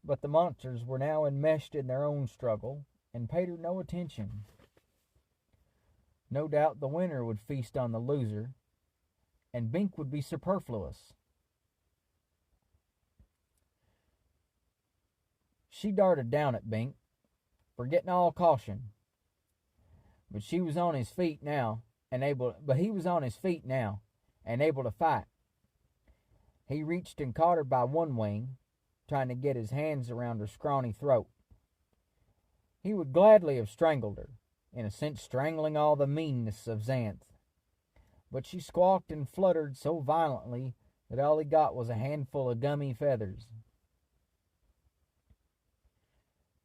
Speaker 1: But the monsters were now enmeshed in their own struggle, and paid her no attention. No doubt the winner would feast on the loser, and Bink would be superfluous. She darted down at Bink, forgetting all caution. But he was on his feet now, and able to fight. He reached and caught her by one wing, trying to get his hands around her scrawny throat. He would gladly have strangled her, in a sense strangling all the meanness of Xanth. But she squawked and fluttered so violently that all he got was a handful of gummy feathers.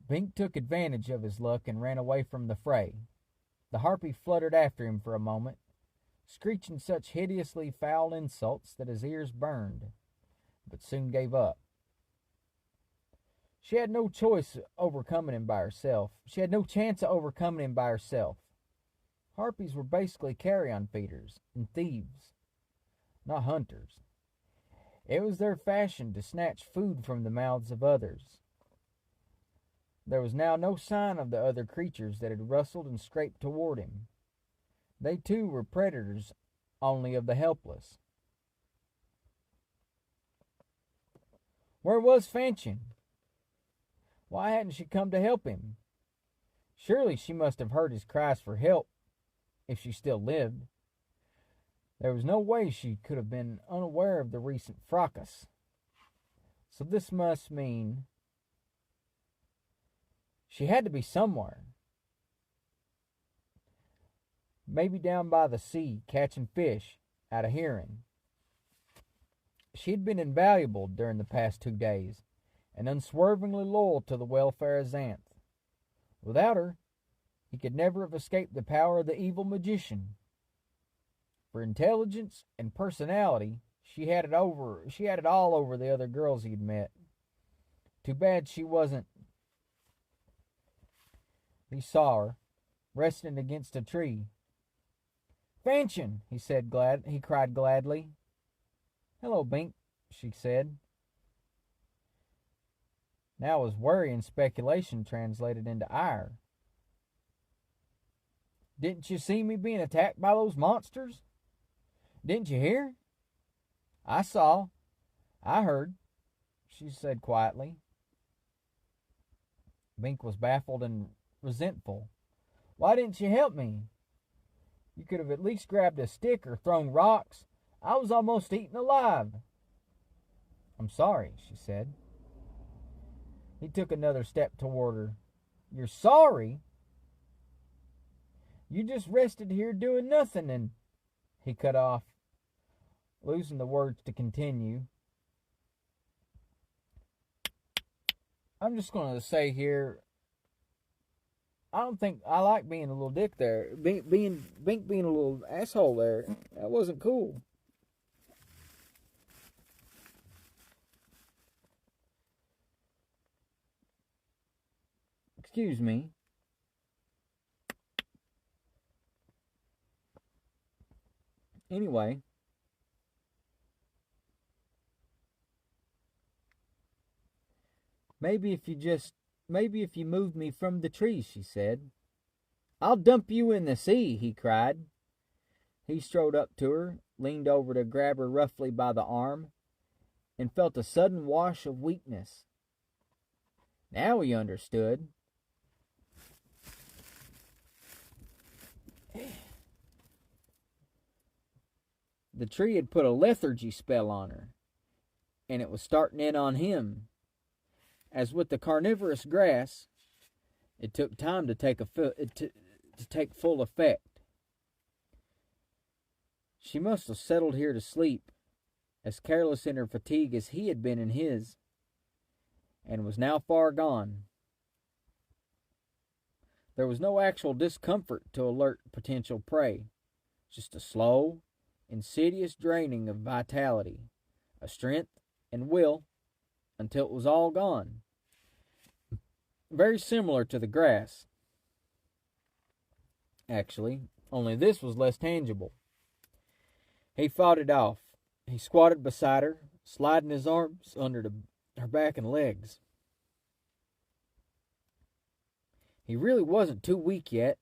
Speaker 1: Bink took advantage of his luck and ran away from the fray. The harpy fluttered after him for a moment, screeching such hideously foul insults that his ears burned, but soon gave up. She had no chance of overcoming him by herself. Harpies were basically carrion feeders and thieves, not hunters. It was their fashion to snatch food from the mouths of others. There was now no sign of the other creatures that had rustled and scraped toward him. They too were predators, only of the helpless. Where was Fanchon? Why hadn't she come to help him? Surely she must have heard his cries for help, if she still lived. There was no way she could have been unaware of the recent fracas. So this must mean she had to be somewhere. Maybe down by the sea, catching fish, out of hearing. She had been invaluable during the past 2 days, and unswervingly loyal to the welfare of Xanth. Without her, he could never have escaped the power of the evil magician. For intelligence and personality, she had it all over the other girls he'd met. Too bad she wasn't. He saw her, resting against a tree. Fanchon, he cried gladly. Hello, Bink, she said. Now was worry and speculation translated into ire. Didn't you see me being attacked by those monsters? Didn't you hear? I saw. I heard, she said quietly. Bink was baffled and resentful. Why didn't you help me? You could have at least grabbed a stick or thrown rocks. I was almost eaten alive. I'm sorry, she said. He took another step toward her. You're sorry? You just rested here doing nothing and... He cut off, losing the words to continue. I'm just going to say here, I don't think I like being a little dick there. Bink being a little asshole there. That wasn't cool. Excuse me. Anyway. Maybe if you moved me from the tree, she said. I'll dump you in the sea, he cried. He strode up to her, leaned over to grab her roughly by the arm, and felt a sudden wash of weakness. Now he understood. The tree had put a lethargy spell on her, and it was starting in on him. As with the carnivorous grass, it took time to take full effect. She must have settled here to sleep, as careless in her fatigue as he had been in his, and was now far gone. There was no actual discomfort to alert potential prey, just a slow, insidious draining of vitality, of strength and will, until it was all gone. Very similar to the grass, actually, only this was less tangible. He fought it off. He squatted beside her, sliding his arms under her back and legs. He really wasn't too weak yet.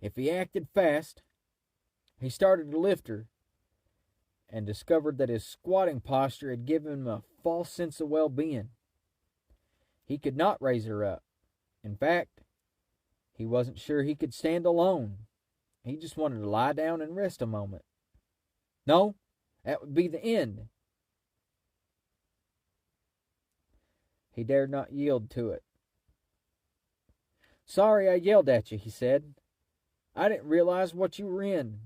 Speaker 1: If he acted fast, he started to lift her, and discovered that his squatting posture had given him a false sense of well-being. He could not raise her up. In fact, he wasn't sure he could stand alone. He just wanted to lie down and rest a moment. No, that would be the end. He dared not yield to it. "Sorry I yelled at you," he said. "I didn't realize what you were in."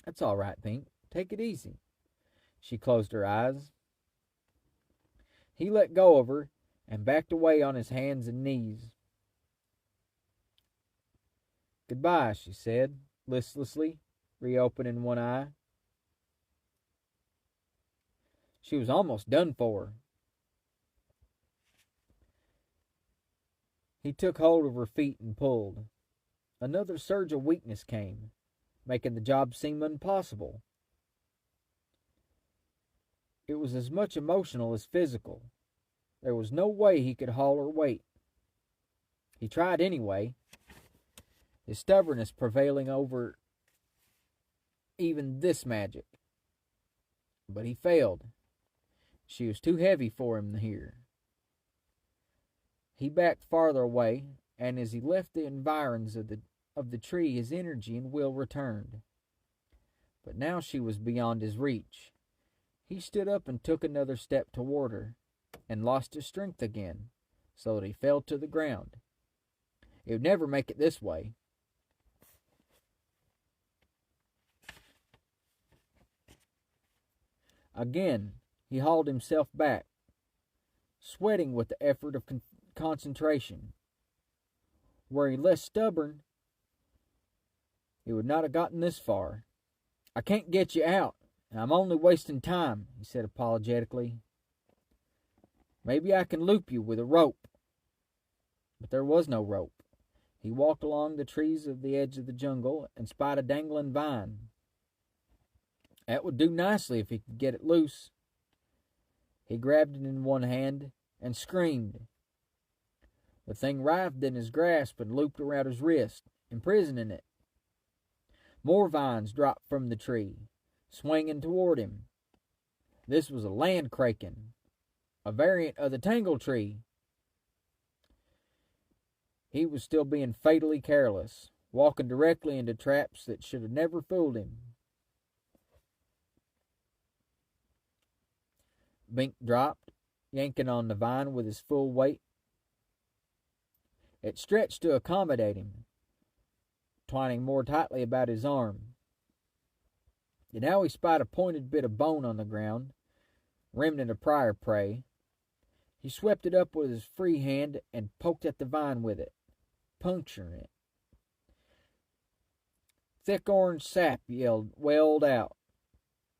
Speaker 1: "That's all right, Pink. Take it easy." She closed her eyes. He let go of her and backed away on his hands and knees. "Goodbye," she said, listlessly, reopening one eye. She was almost done for. He took hold of her feet and pulled. Another surge of weakness came, making the job seem impossible. It was as much emotional as physical. There was no way he could haul her weight. He tried anyway, his stubbornness prevailing over even this magic. But he failed. She was too heavy for him here. He backed farther away, and as he left the environs of the tree, his energy and will returned. But now she was beyond his reach. He stood up and took another step toward her, and lost his strength again, so that he fell to the ground. He would never make it this way. Again, he hauled himself back, sweating with the effort of concentration. Were he less stubborn, he would not have gotten this far. "I can't get you out, and I'm only wasting time," he said apologetically. "Maybe I can loop you with a rope." But there was no rope. He walked along the trees of the edge of the jungle and spied a dangling vine. That would do nicely if he could get it loose. He grabbed it in one hand and screamed. The thing writhed in his grasp and looped around his wrist, imprisoning it. More vines dropped from the tree, swinging toward him. This was a land kraken, a variant of the tangle tree. He was still being fatally careless, walking directly into traps that should have never fooled him. Bink dropped, yanking on the vine with his full weight. It stretched to accommodate him, twining more tightly about his arm. And now he spied a pointed bit of bone on the ground, remnant of prior prey. He swept it up with his free hand and poked at the vine with it, puncturing it. Thick orange sap welled out.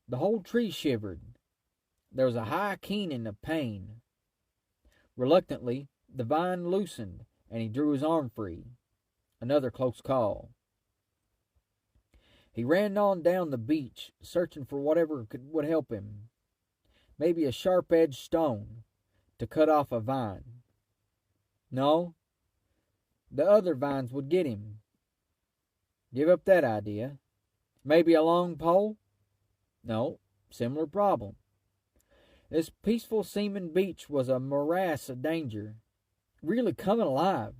Speaker 1: The whole tree shivered. There was a high keening of pain. Reluctantly, the vine loosened, and he drew his arm free. Another close call. He ran on down the beach, searching for whatever would help him. Maybe a sharp-edged stone to cut off a vine. No, the other vines would get him. Give up that idea. Maybe a long pole? No, similar problem. This peaceful seeming beach was a morass of danger, really coming alive.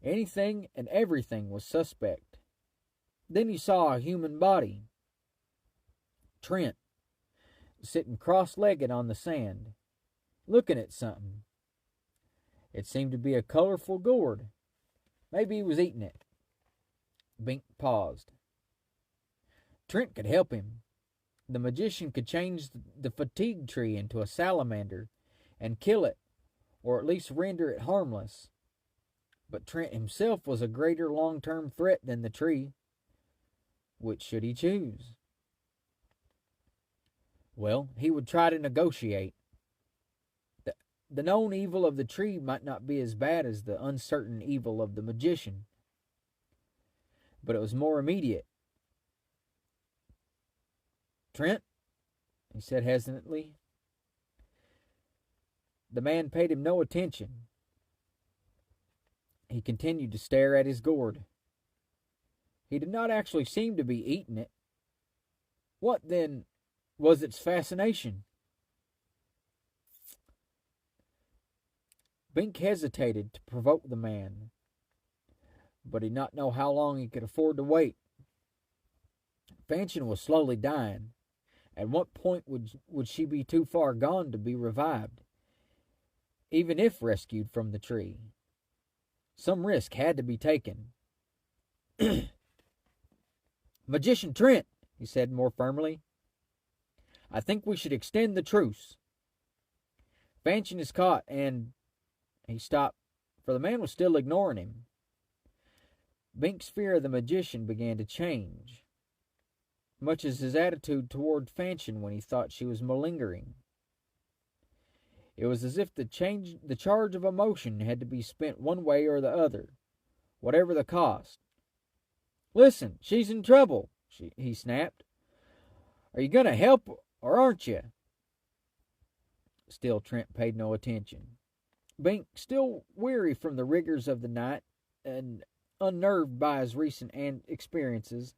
Speaker 1: Anything and everything was suspect. Then he saw a human body. Trent, sitting cross-legged on the sand, looking at something. It seemed to be a colorful gourd. Maybe he was eating it. Bink paused. Trent could help him. The magician could change the fatigue tree into a salamander and kill it, or at least render it harmless. But Trent himself was a greater long-term threat than the tree. Which should he choose? Well, he would try to negotiate. The known evil of the tree might not be as bad as the uncertain evil of the magician, but it was more immediate. Trent, he said hesitantly. The man paid him no attention. He continued to stare at his gourd. He did not actually seem to be eating it. What, then, was its fascination? Bink hesitated to provoke the man, but he did not know how long he could afford to wait. Fanchon was slowly dying. At what point would she be too far gone to be revived, even if rescued from the tree? Some risk had to be taken. Magician Trent, he said more firmly, I think we should extend the truce. Fanchon is caught and... He stopped, for the man was still ignoring him. Bink's fear of the magician began to change, much as his attitude toward Fanchon when he thought she was malingering. It was as if the charge of emotion had to be spent one way or the other, whatever the cost. Listen, she's in trouble, he snapped. Are you going to help or aren't you? Still Trent paid no attention. Bink, still weary from the rigors of the night and unnerved by his recent experiences,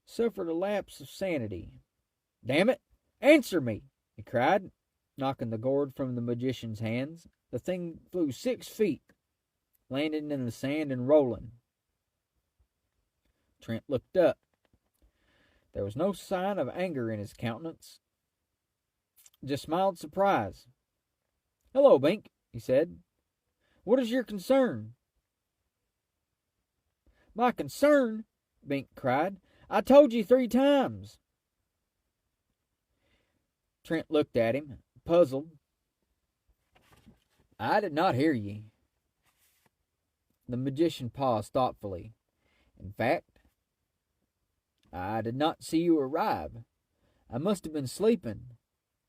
Speaker 1: suffered a lapse of sanity. Damn it! Answer me! He cried, knocking the gourd from the magician's hands. The thing flew 6 feet, landing in the sand and rolling. Trent looked up. There was no sign of anger in his countenance, just mild surprise. Hello, Bink, he said. What is your concern? My concern? Bink cried. I told you 3 times. Trent looked at him, puzzled. I did not hear ye. The magician paused thoughtfully. In fact, I did not see you arrive. I must have been sleeping,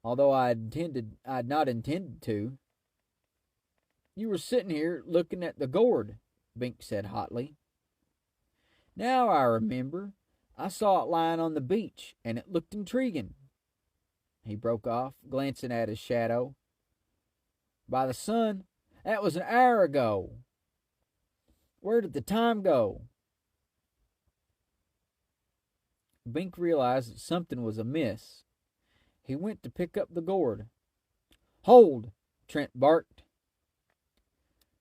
Speaker 1: although I had not intended to. You were sitting here looking at the gourd, Bink said hotly. Now I remember. I saw it lying on the beach, and it looked intriguing. He broke off, glancing at his shadow. By the sun, that was an hour ago. Where did the time go? Bink realized that something was amiss. He went to pick up the gourd. Hold, Trent barked.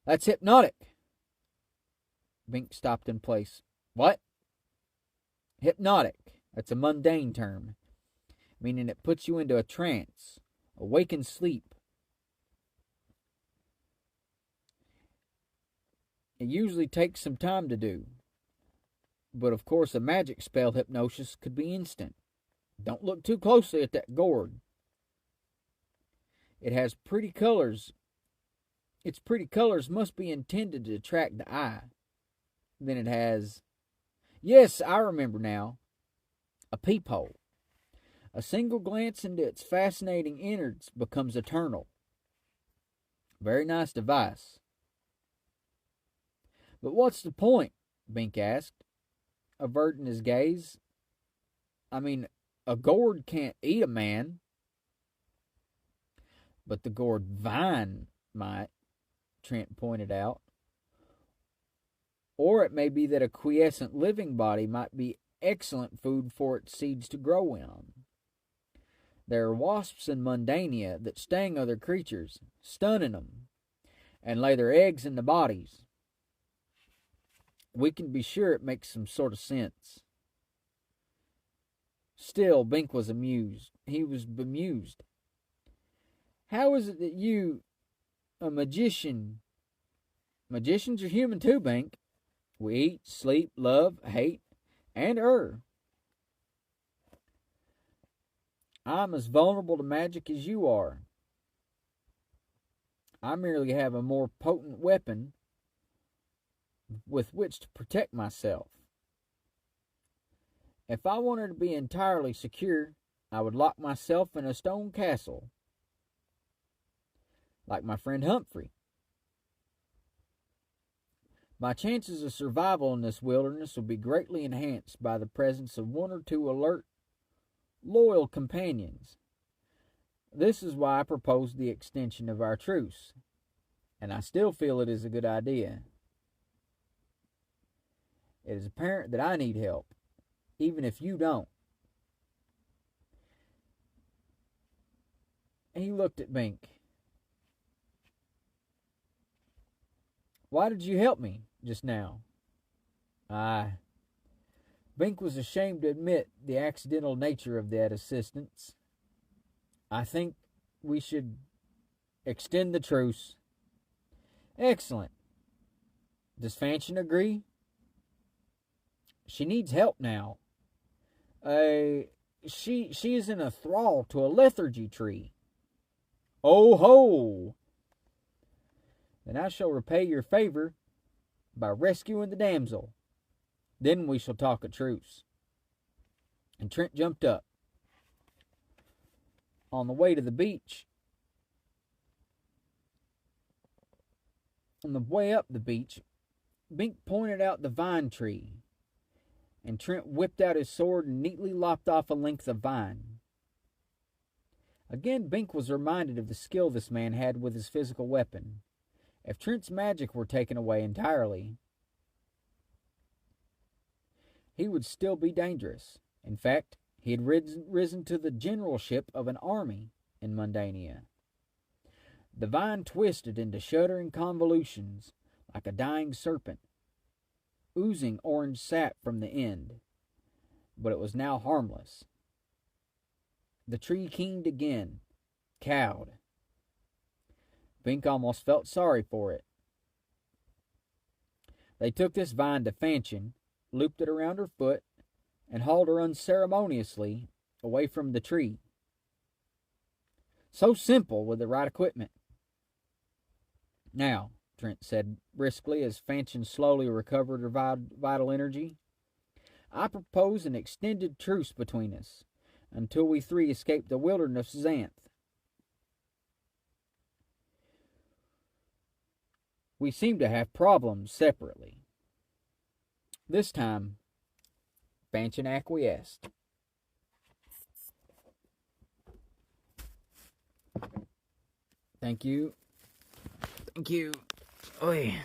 Speaker 1: That's hypnotic. Bink stopped in place. What? Hypnotic. That's a mundane term, meaning it puts you into a trance, awakened sleep. It usually takes some time to do, but of course a magic spell hypnosis could be instant. Don't look too closely at that gourd. It has pretty colors. Its pretty colors must be intended to attract the eye. Then it has... Yes, I remember now. A peephole. A single glance into its fascinating innards becomes eternal. Very nice device. But what's the point? Bink asked, averting his gaze. I mean, a gourd can't eat a man. But the gourd vine might, Trent pointed out. Or it may be that a quiescent living body might be excellent food for its seeds to grow in. There are wasps in Mundania that sting other creatures, stunning them, and lay their eggs in the bodies. We can be sure it makes some sort of sense. Still, Bink was amused. He was bemused. How is it that you, a magician, magicians are human too, Bink. We eat, sleep, love, hate, and err. I'm as vulnerable to magic as you are. I merely have a more potent weapon with which to protect myself. If I wanted to be entirely secure, I would lock myself in a stone castle, like my friend Humphrey. My chances of survival in this wilderness will be greatly enhanced by the presence of one or two alert, loyal companions. This is why I proposed the extension of our truce, and I still feel it is a good idea. It is apparent that I need help, even if you don't. He looked at Bink. Why did you help me just now? Bink was ashamed to admit the accidental nature of that assistance. I think we should extend the truce. Excellent. Does Fanchon agree? She needs help now. She is in a thrall to a lethargy tree. Oh ho! Then I shall repay your favor by rescuing the damsel. Then we shall talk a truce. And Trent jumped up. On the way to the beach, on the way up the beach, Bink pointed out the vine tree, and Trent whipped out his sword and neatly lopped off a length of vine. Again, Bink was reminded of the skill this man had with his physical weapon. If Trent's magic were taken away entirely, he would still be dangerous. In fact, he had risen to the generalship of an army in Mundania. The vine twisted into shuddering convolutions like a dying serpent, oozing orange sap from the end, but it was now harmless. The tree keened again, cowed. Bink almost felt sorry for it. They took this vine to Fanchon, looped it around her foot, and hauled her unceremoniously away from the tree. So simple with the right equipment. Now, Trent said briskly as Fanchon slowly recovered her vital energy, I propose an extended truce between us until we three escape the wilderness of Xanth. We seem to have problems separately. This time, Fanchon acquiesced. Thank you. Thank you. Oy.